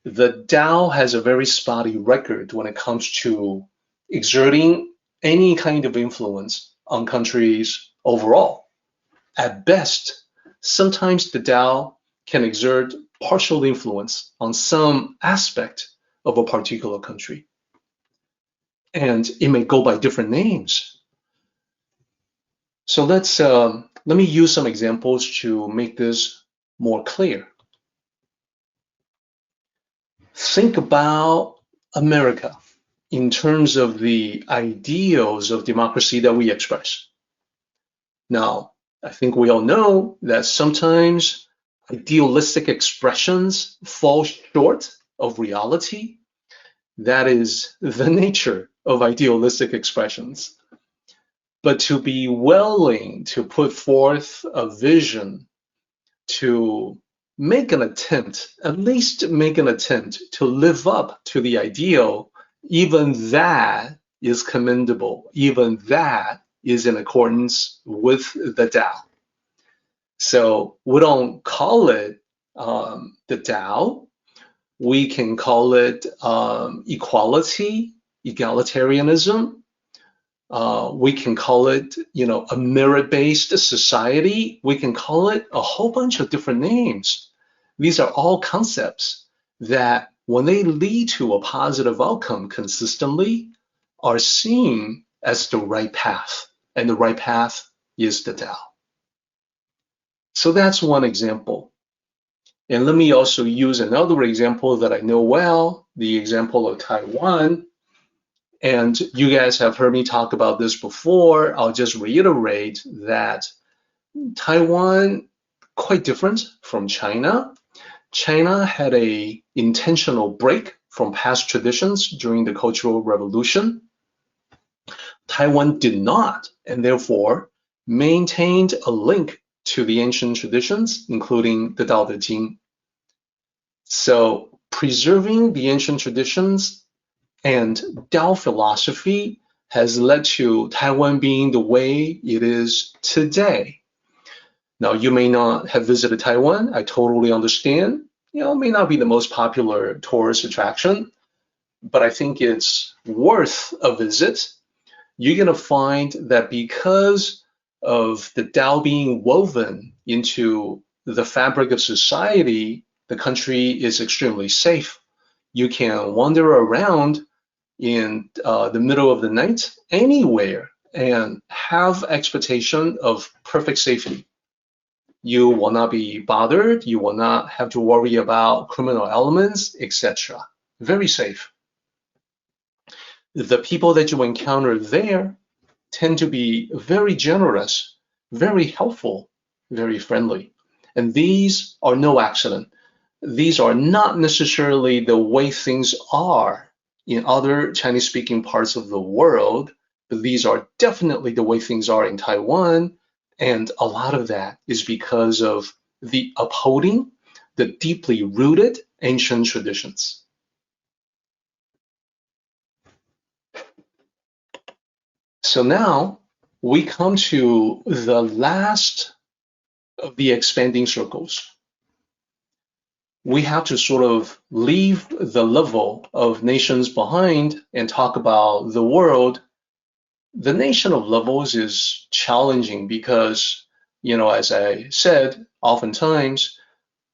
S1: the Tao has a very spotty record when it comes to exerting any kind of influence on countries overall. At best, sometimes the Tao can exert partial influence on some aspect of a particular country. And it may go by different names. So let me use some examples to make this more clear. Think about America in terms of the ideals of democracy that we express. Now, I think we all know that sometimes idealistic expressions fall short of reality. That is the nature of idealistic expressions. But to be willing to put forth a vision, to make an attempt, at least make an attempt to live up to the ideal, even that is commendable. Even that is in accordance with the Tao. So we don't call it the Tao. We can call it equality, egalitarianism. We can call it, a merit-based society. We can call it a whole bunch of different names. These are all concepts that, when they lead to a positive outcome consistently, are seen as the right path. And the right path is the Tao. So that's one example. And let me also use another example that I know well, the example of Taiwan. And you guys have heard me talk about this before. I'll just reiterate that Taiwan, quite different from China. China had an intentional break from past traditions during the Cultural Revolution. Taiwan did not, and therefore maintained a link to the ancient traditions, including the Tao Te Ching. So preserving the ancient traditions and Tao philosophy has led to Taiwan being the way it is today. Now, you may not have visited Taiwan. I totally understand. It may not be the most popular tourist attraction, but I think it's worth a visit. You're going to find that because of the Tao being woven into the fabric of society, the country is extremely safe. You can wander around in the middle of the night anywhere and have expectation of perfect safety. You will not be bothered. You will not have to worry about criminal elements, etc. Very safe. The people that you encounter there tend to be very generous, very helpful, very friendly. And these are no accident. These are not necessarily the way things are in other Chinese-speaking parts of the world, but these are definitely the way things are in Taiwan. And a lot of that is because of the upholding the deeply rooted ancient traditions. So now we come to the last of the expanding circles. We have to sort of leave the level of nations behind and talk about the world. The nation of levels is challenging because, as I said, oftentimes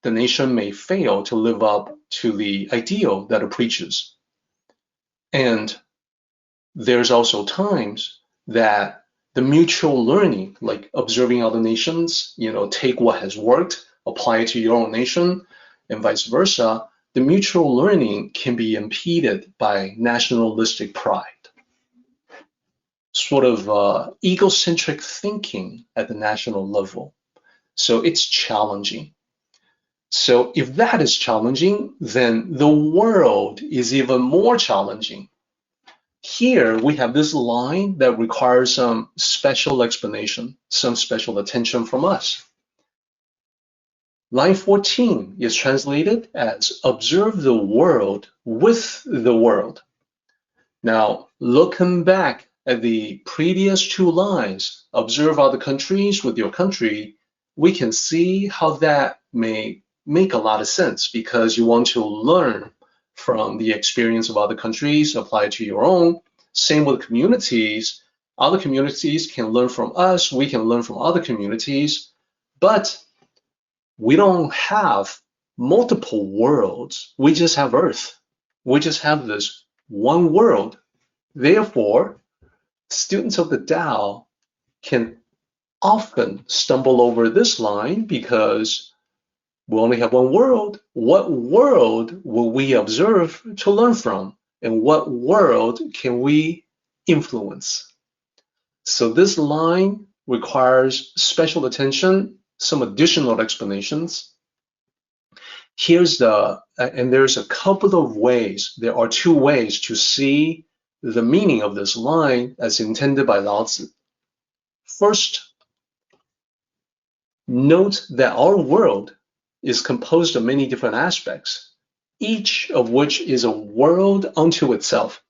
S1: the nation may fail to live up to the ideal that it preaches. And there's also times that the mutual learning, like observing other nations, take what has worked, apply it to your own nation, and vice versa, the mutual learning can be impeded by nationalistic pride, sort of egocentric thinking at the national level. So it's challenging. So if that is challenging, then the world is even more challenging. Here we have this line that requires some special explanation, some special attention from us. Line 14 is translated as observe the world with the world. Now, looking back at the previous two lines, observe other countries with your country, we can see how that may make a lot of sense because you want to learn from the experience of other countries, apply it to your own. Same with communities. Other communities can learn from us, we can learn from other communities, but we don't have multiple worlds. We just have Earth. We just have this one world. Therefore, students of the Tao can often stumble over this line because we only have one world. What world will we observe to learn from? And what world can we influence? So this line requires special attention, some additional explanations. And there's a couple of ways. There are two ways to see the meaning of this line as intended by Lao Tzu. First, note that our world is composed of many different aspects, each of which is a world unto itself.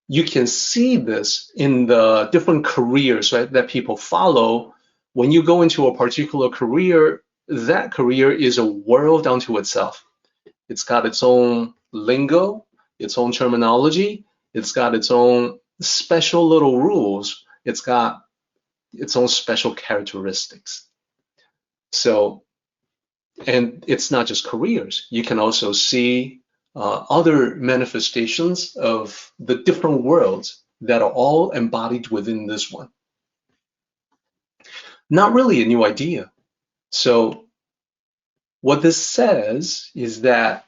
S1: You can see this in the different careers, right, that people follow. When you go into a particular career, that career is a world unto itself. It's got its own lingo, its own terminology, it's got its own special little rules, it's got its own special characteristics. So, and it's not just careers. You can also see other manifestations of the different worlds that are all embodied within this one. Not really a new idea. So what this says is that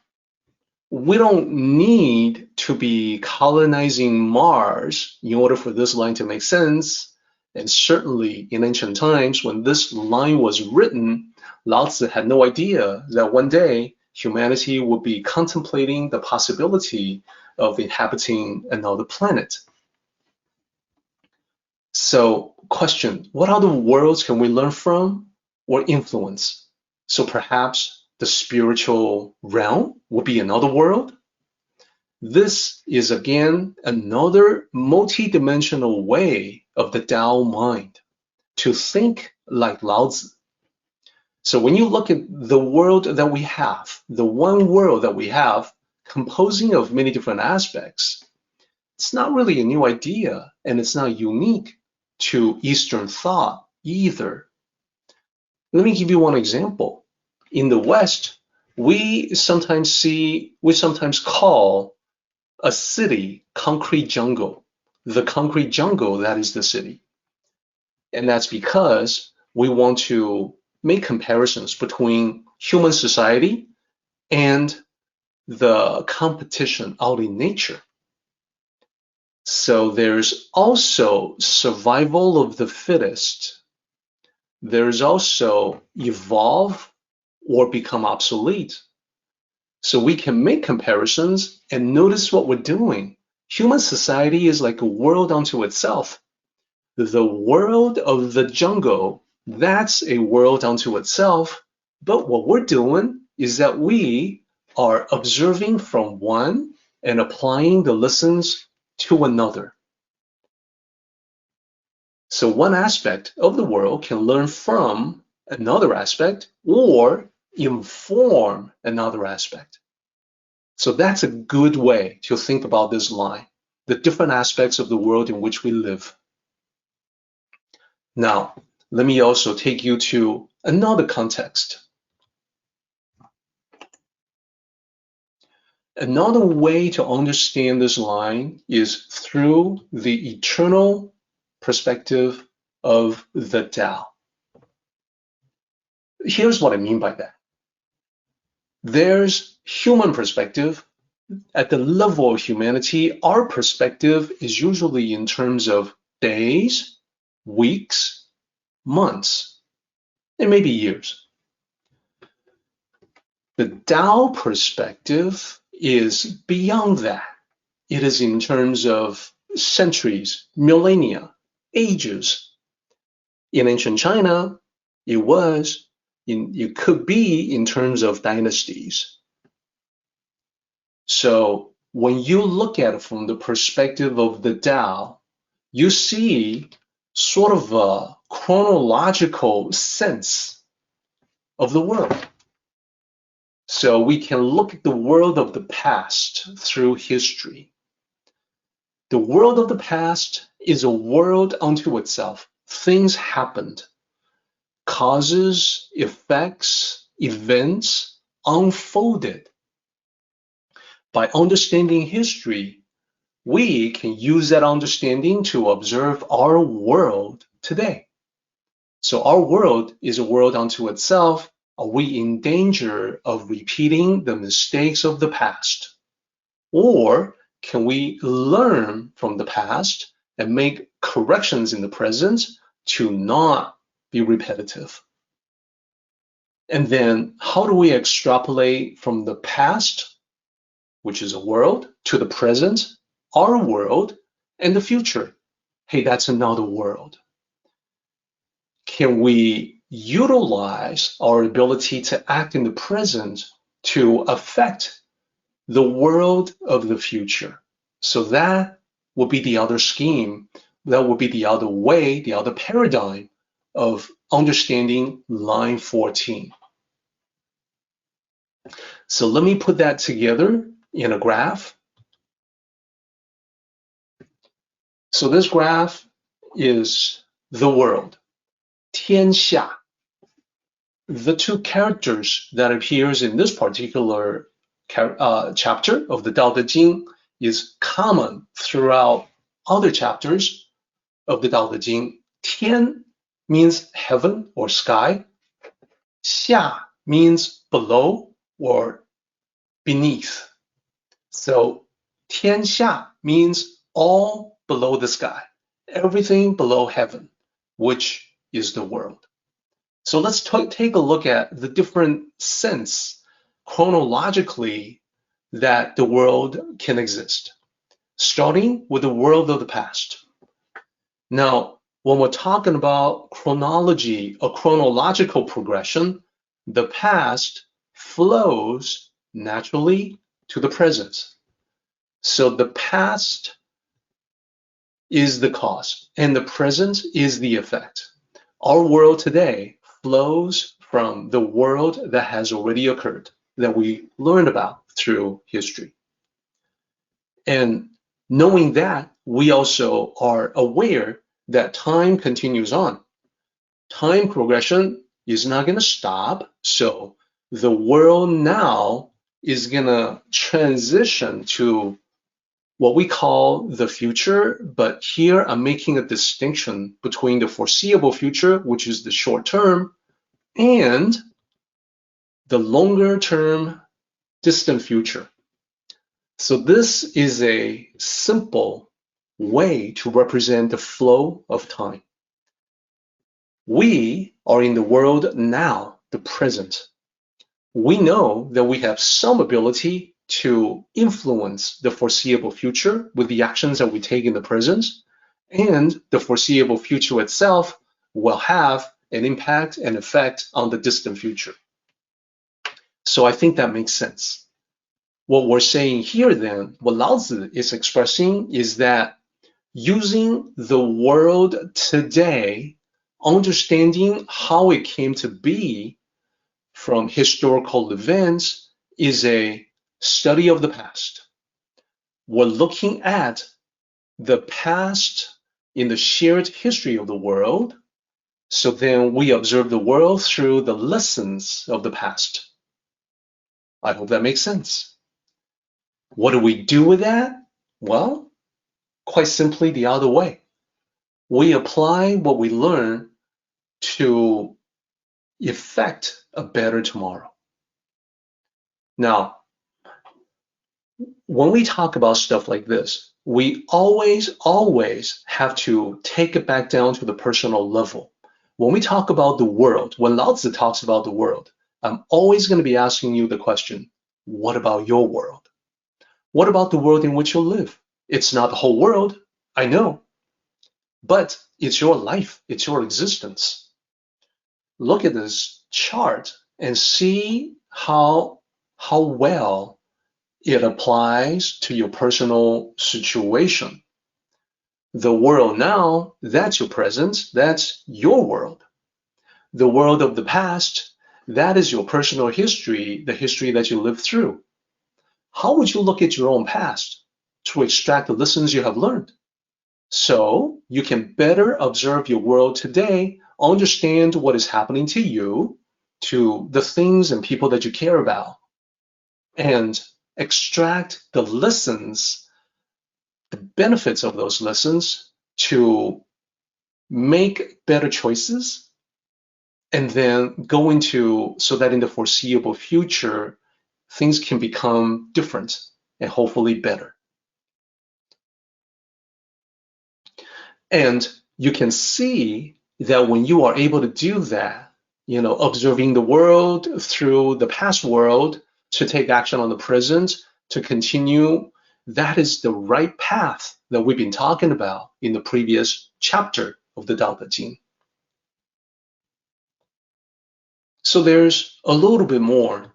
S1: we don't need to be colonizing Mars in order for this line to make sense. And certainly in ancient times, when this line was written, Lao Tzu had no idea that one day humanity would be contemplating the possibility of inhabiting another planet. So, question, what other worlds can we learn from or influence? So perhaps the spiritual realm would be another world. This is again another multi-dimensional way of the Tao mind to think like Lao Tzu. So when you look at the world that we have, the one world that we have, composing of many different aspects, it's not really a new idea and it's not unique to Eastern thought either. Let me give you one example. In the West, we sometimes call a city concrete jungle. The concrete jungle, that is the city. And that's because we want to make comparisons between human society and the competition out in nature. So there's also survival of the fittest. There's also evolve or become obsolete. So we can make comparisons and notice what we're doing. Human society is like a world unto itself. The world of the jungle, that's a world unto itself. But what we're doing is that we are observing from one and applying the lessons to another. So one aspect of the world can learn from another aspect or inform another aspect. So that's a good way to think about this line, the different aspects of the world in which we live. Now, let me also take you to another context. Another way to understand this line is through the eternal perspective of the Tao. Here's what I mean by that. There's human perspective. At the level of humanity, our perspective is usually in terms of days, weeks, months, and maybe years. The Tao perspective is beyond that. It is in terms of centuries, millennia, ages. In ancient China, it could be in terms of dynasties. So when you look at it from the perspective of the Tao, you see sort of a chronological sense of the world. So we can look at the world of the past through history. The world of the past is a world unto itself. Things happened. Causes, effects, events unfolded. By understanding history, we can use that understanding to observe our world today. So our world is a world unto itself. Are we in danger of repeating the mistakes of the past? Or can we learn from the past and make corrections in the present to not be repetitive? And then how do we extrapolate from the past, which is a world, to the present, our world, and the future? Hey, that's another world. Can we utilize our ability to act in the present to affect the world of the future? So that would be the other scheme. That would be the other way, the other paradigm of understanding line 14. So let me put that together in a graph. So this graph is the world, 天下. The two characters that appears in this particular chapter of the Tao Te Ching is common throughout other chapters of the Tao Te Ching. 天 means heaven or sky. 下 means below or beneath. So 天下 means all below the sky, everything below heaven, which is the world. So let's take a look at the different sense chronologically that the world can exist, starting with the world of the past. Now, when we're talking about chronology, a chronological progression, the past flows naturally to the present. So the past is the cause, and the present is the effect. Our world today flows from the world that has already occurred, that we learned about through history. And knowing that, we also are aware that time continues on. Time progression is not going to stop. So the world now is going to transition to what we call the future. But here I'm making a distinction between the foreseeable future, which is the short term, and the longer term distant future. So this is a simple way to represent the flow of time. We are in the world now, the present. We know that we have some ability to influence the foreseeable future with the actions that we take in the present, and the foreseeable future itself will have an impact and effect on the distant future. So I think that makes sense. What we're saying here then, what Lao Tzu is expressing is that using the world today, understanding how it came to be from historical events, is a study of the past. We're looking at the past in the shared history of the world, so then we observe the world through the lessons of the past. I hope that makes sense. What do we do with that? Well, quite simply the other way. We apply what we learn to effect a better tomorrow. Now, when we talk about stuff like this, we always have to take it back down to the personal level. When we talk about the world, when Lao Tzu talks about the world, I'm always going to be asking you the question, what about your world? What about the world in which you live? It's not the whole world, I know, but it's your life, it's your existence. Look at this chart and see how well it applies to your personal situation. The world now, that's your present, that's your world. The world of the past, that is your personal history, the history that you lived through. How would you look at your own past to extract the lessons you have learned? So you can better observe your world today, understand what is happening to you, to the things and people that you care about, and extract the lessons, the benefits of those lessons to make better choices, and then go into so that in the foreseeable future, things can become different and hopefully better. And you can see that when you are able to do that, observing the world through the past world to take action on the present, to continue, that is the right path that we've been talking about in the previous chapter of the Tao Te Ching. So there's a little bit more.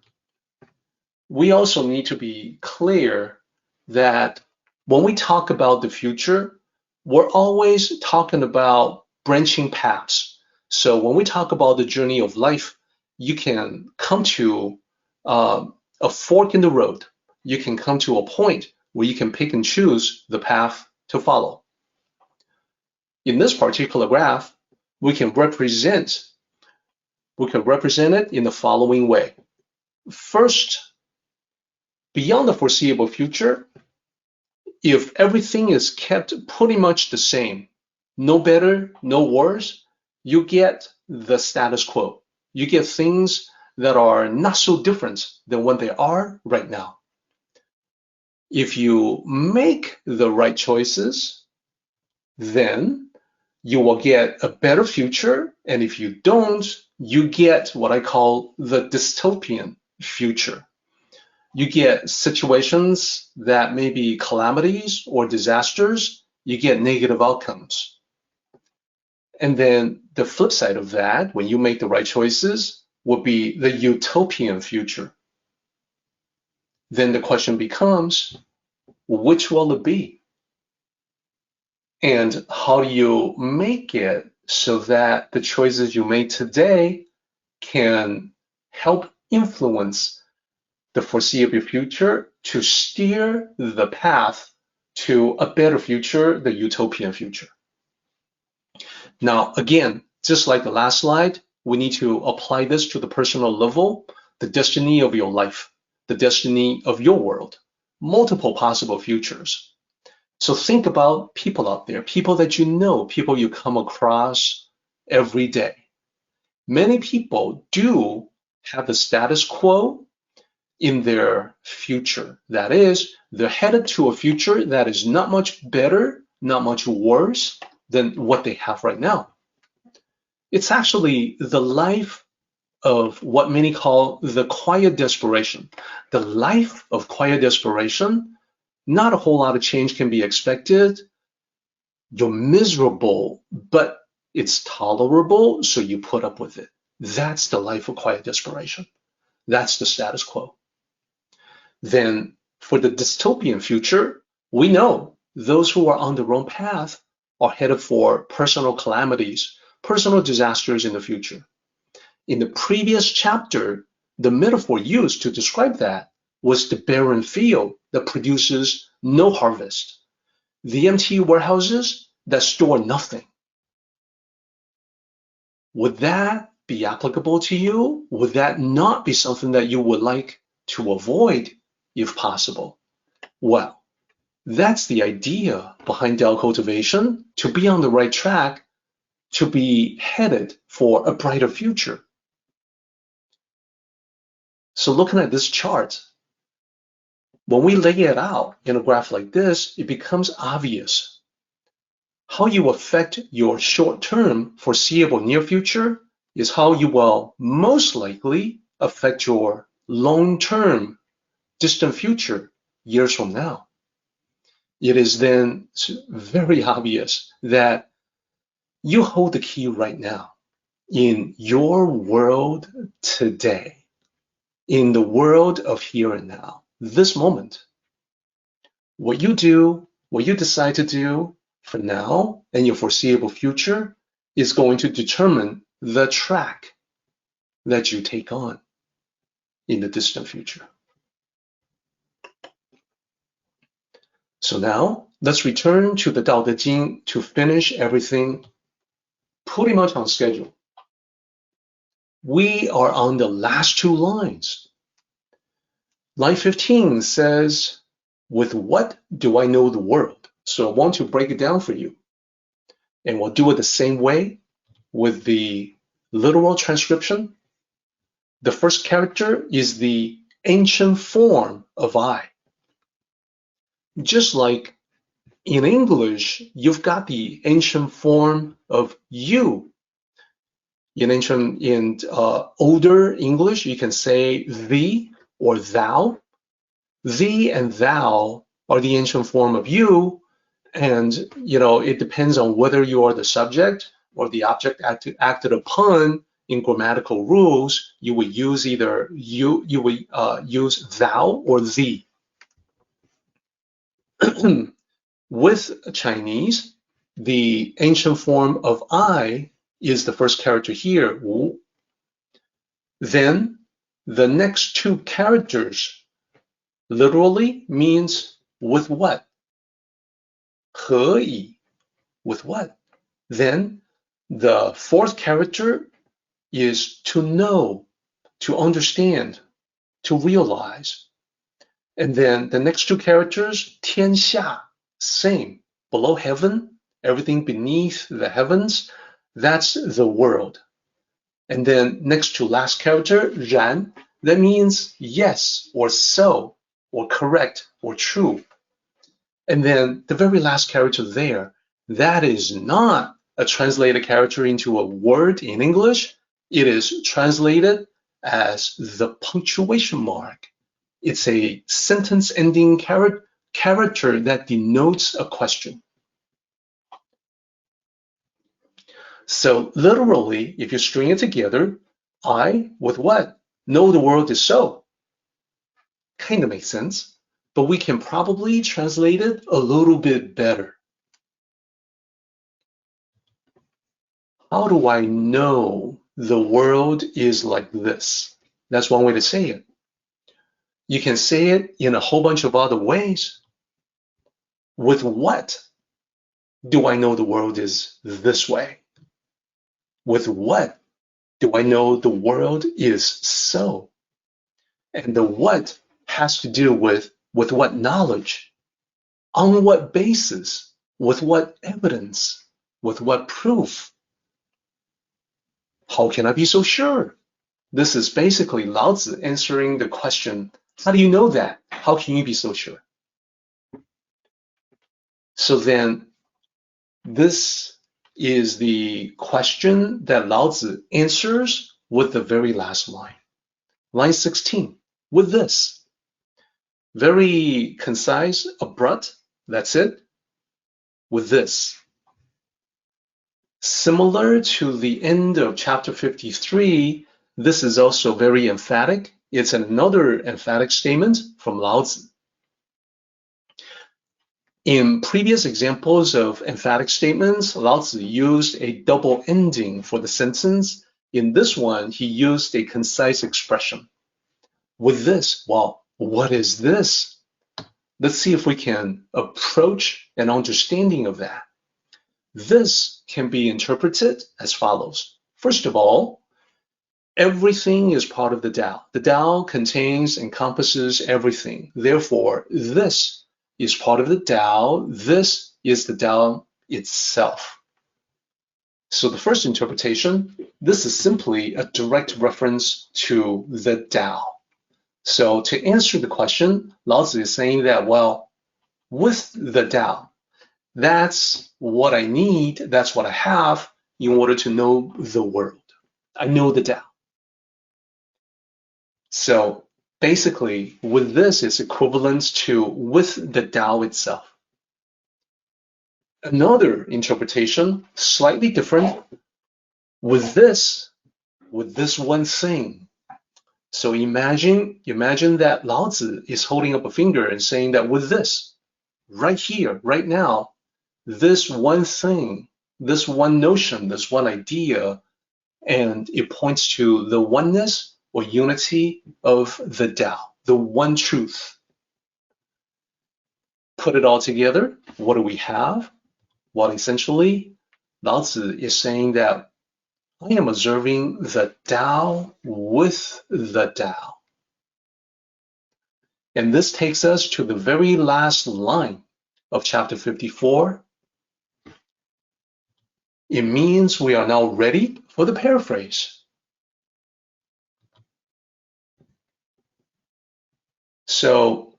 S1: We also need to be clear that when we talk about the future, we're always talking about branching paths. So when we talk about the journey of life, you can come to a fork in the road. You can come to a point where you can pick and choose the path to follow. In this particular graph, we can represent it in the following way. First, beyond the foreseeable future, if everything is kept pretty much the same, no better, no worse, you get the status quo. You get things that are not so different than what they are right now. If you make the right choices, then you will get a better future. And if you don't, you get what I call the dystopian future. You get situations that may be calamities or disasters. You get negative outcomes. And then the flip side of that, when you make the right choices, would be the utopian future. Then the question becomes, which will it be? And how do you make it so that the choices you made today can help influence the foreseeable future to steer the path to a better future, the utopian future? Now, again, just like the last slide, we need to apply this to the personal level, the destiny of your life, the destiny of your world, multiple possible futures. So think about people out there, people that you know, people you come across every day. Many people do have the status quo in their future. That is, they're headed to a future that is not much better not much worse than what they have right now. It's actually the life of what many call the quiet desperation. The life of quiet desperation, not a whole lot of change can be expected. You're miserable, but it's tolerable, so you put up with it. That's the life of quiet desperation. That's the status quo. Then for the dystopian future, we know those who are on the wrong path are headed for personal calamities, personal disasters in the future. In the previous chapter, the metaphor used to describe that was the barren field that produces no harvest, the empty warehouses that store nothing. Would that be applicable to you? Would that not be something that you would like to avoid if possible? Well, that's the idea behind Dao cultivation, to be on the right track, to be headed for a brighter future. So looking at this chart, when we lay it out in a graph like this, it becomes obvious how you affect your short-term foreseeable near future is how you will most likely affect your long-term distant future years from now. It is then very obvious that you hold the key right now in your world today, in the world of here and now, this moment. What you do, what you decide to do for now and your foreseeable future is going to determine the track that you take on in the distant future. So now let's return to the Tao Te Ching to finish everything pretty much on schedule. We are on the last two lines. Line 15 says, with what do I know the world? So I want to break it down for you. And we'll do it the same way with the literal transcription. The first character is the ancient form of I. Just like in English, you've got the ancient form of you. In older English, you can say thee or thou. Thee and thou are the ancient form of you, and it depends on whether you are the subject or the object acted upon. In grammatical rules, you would use either you would use thou or thee. With Chinese, the ancient form of I is the first character here, wu. Then the next two characters literally means with what? 何以, with what? Then the fourth character is to know, to understand, to realize. And then the next two characters, 天下, same, below heaven, everything beneath the heavens, that's the world. And then next to last character, 然, that means yes, or so, or correct, or true. And then the very last character there, that is not a translated character into a word in English. It is translated as the punctuation mark. It's a sentence ending character that denotes a question. So literally, if you string it together, I with what? Know the world is so. Kind of makes sense, but we can probably translate it a little bit better. How do I know the world is like this? That's one way to say it. You can say it in a whole bunch of other ways. With what do I know the world is this way? With what do I know the world is so? And the what has to do with what knowledge, on what basis, with what evidence, with what proof. How can I be so sure? This is basically Lao Tzu answering the question, how do you know that? How can you be so sure? So then This is the question that Lao Tzu answers with the very last line. Line 16, with this. Very concise, abrupt, that's it. With this. Similar to the end of chapter 53, this is also very emphatic. It's another emphatic statement from Lao Tzu. In previous examples of emphatic statements, Lao Tzu used a double ending for the sentence. In this one, he used a concise expression. With this, well, what is this? Let's see if we can approach an understanding of that. This can be interpreted as follows. First of all, everything is part of the Tao. The Tao contains, encompasses everything. Therefore, this is part of the Tao. This is the Tao itself. So the first interpretation, this is simply a direct reference to the Tao. So to answer the question, Lao Tzu is saying that, well, with the Tao, that's what I need, that's what I have in order to know the world. I know the Tao. So basically, with this, it's equivalent to with the Tao itself. Another interpretation, slightly different, with this one thing. So imagine that Lao Tzu is holding up a finger and saying that with this, right here, right now, this one thing, this one notion, this one idea, and it points to the oneness or unity of the Tao, the one truth. Put it all together, what do we have? Well, essentially, Lao Tzu is saying that I am observing the Tao with the Tao. And this takes us to the very last line of chapter 54. It means we are now ready for the paraphrase. So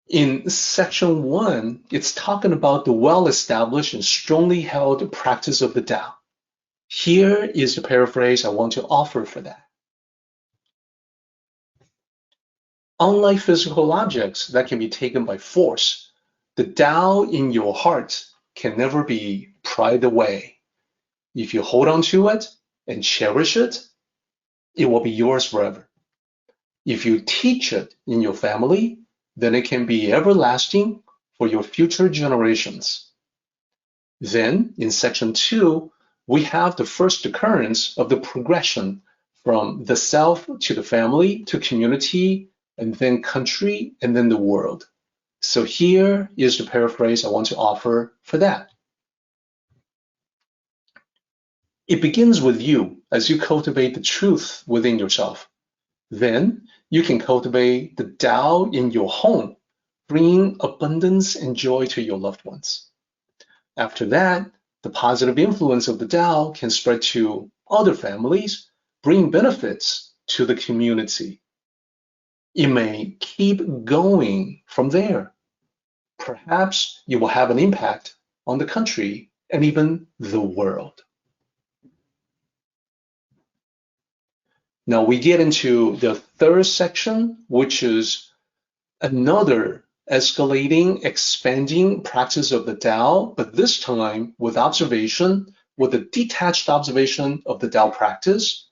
S1: in section 1, it's talking about the well-established and strongly held practice of the Tao. Here is the paraphrase I want to offer for that. Unlike physical objects that can be taken by force, the Tao in your heart can never be pried away. If you hold on to it and cherish it, it will be yours forever. If you teach it in your family, then it can be everlasting for your future generations. Then, in section 2, we have the first occurrence of the progression from the self to the family to community, and then country, and then the world. So here is the paraphrase I want to offer for that. It begins with you as you cultivate the truth within yourself. Then you can cultivate the Tao in your home, bringing abundance and joy to your loved ones. After that, the positive influence of the Tao can spread to other families, bring benefits to the community. It may keep going from there. Perhaps you will have an impact on the country and even the world. Now we get into the third section, which is another escalating, expanding practice of the Tao, but this time with observation, with a detached observation of the Tao practice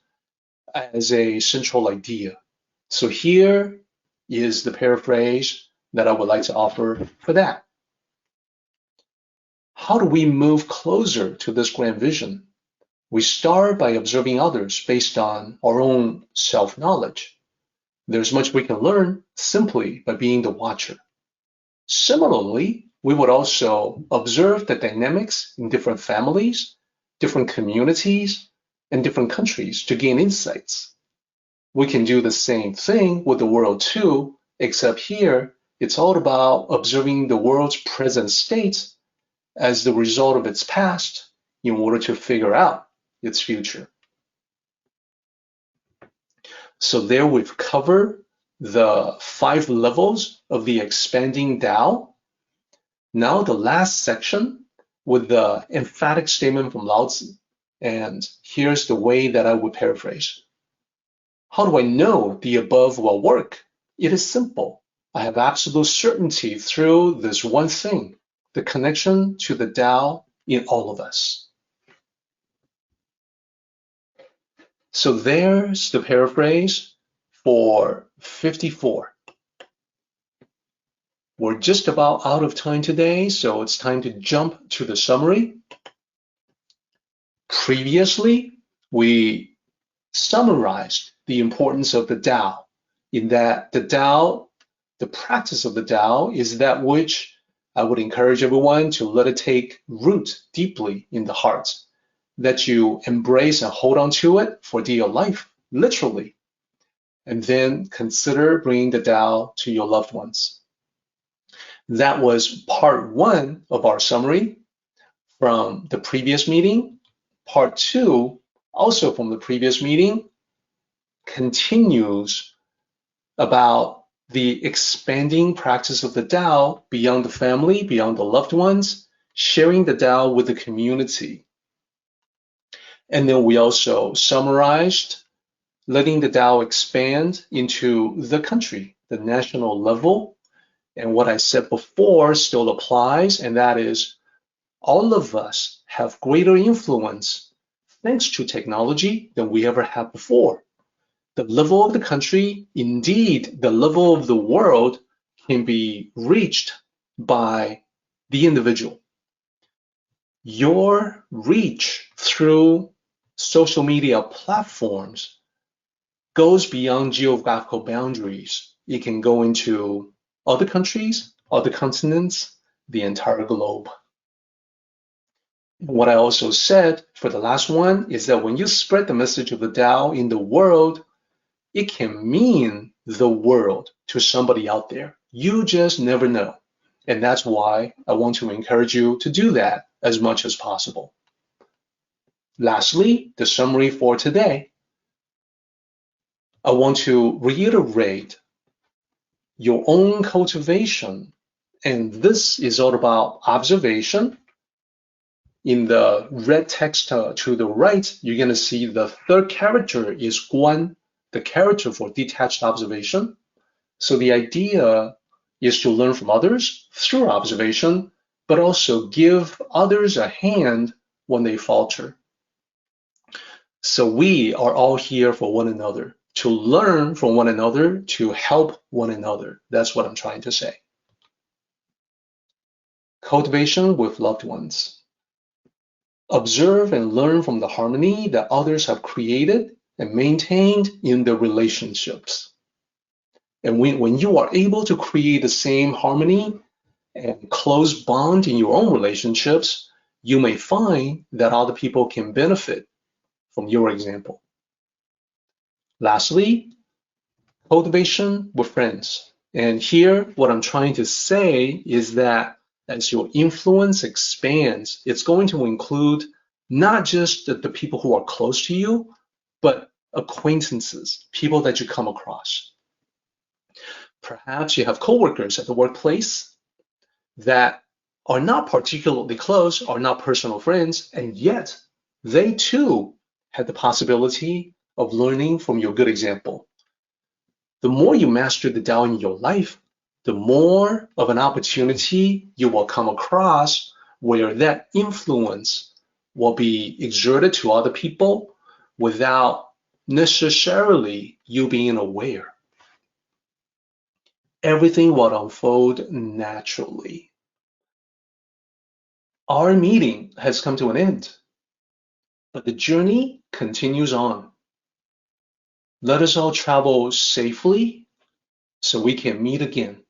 S1: as a central idea. So here is the paraphrase that I would like to offer for that. How do we move closer to this grand vision? We start by observing others based on our own self-knowledge. There's much we can learn simply by being the watcher. Similarly, we would also observe the dynamics in different families, different communities, and different countries to gain insights. We can do the same thing with the world too, except here it's all about observing the world's present state as the result of its past in order to figure out its future. So there we've covered the 5 levels of the expanding Tao. Now the last section with the emphatic statement from Lao Tzu. And here's the way that I would paraphrase. How do I know the above will work? It is simple. I have absolute certainty through this one thing, the connection to the Tao in all of us. So there's the paraphrase for 54. We're just about out of time today, so it's time to jump to the summary. Previously, we summarized the importance of the Tao, in that the Tao, the practice of the Tao, is that which I would encourage everyone to let it take root deeply in the heart, that you embrace and hold on to it for dear life, literally, and then consider bringing the Tao to your loved ones. That was part one of our summary from the previous meeting. Part two, also from the previous meeting, continues about the expanding practice of the Tao beyond the family, beyond the loved ones, sharing the Tao with the community. And then we also summarized letting the Tao expand into the country, the national level. And what I said before still applies, and that is all of us have greater influence thanks to technology than we ever had before. The level of the country, indeed, the level of the world can be reached by the individual. Your reach through social media platforms goes beyond geographical boundaries. It can go into other countries, other continents, the entire globe. What I also said for the last one is that when you spread the message of the Tao in the world, it can mean the world to somebody out there. You just never know. And that's why I want to encourage you to do that as much as possible. Lastly, the summary for today. I want to reiterate your own cultivation. And this is all about observation. In the red text to the right, you're going to see the third character is guan, the character for detached observation. So the idea is to learn from others through observation, but also give others a hand when they falter. So we are all here for one another, to learn from one another, to help one another. That's what I'm trying to say. Cultivation with loved ones. Observe and learn from the harmony that others have created and maintained in their relationships. And when you are able to create the same harmony and close bond in your own relationships, you may find that other people can benefit from your example. Lastly, cultivation with friends. And here, what I'm trying to say is that as your influence expands, it's going to include not just the people who are close to you, but acquaintances, people that you come across. Perhaps you have coworkers at the workplace that are not particularly close, are not personal friends, and yet they too had the possibility of learning from your good example. The more you master the Tao in your life, the more of an opportunity you will come across where that influence will be exerted to other people without necessarily you being aware. Everything will unfold naturally. Our meeting has come to an end, but the journey continues on. Let us all travel safely so we can meet again.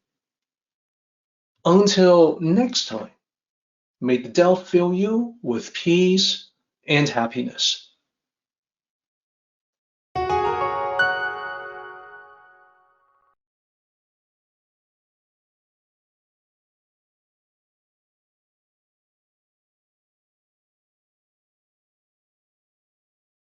S1: Until next time, may the Tao fill you with peace and happiness.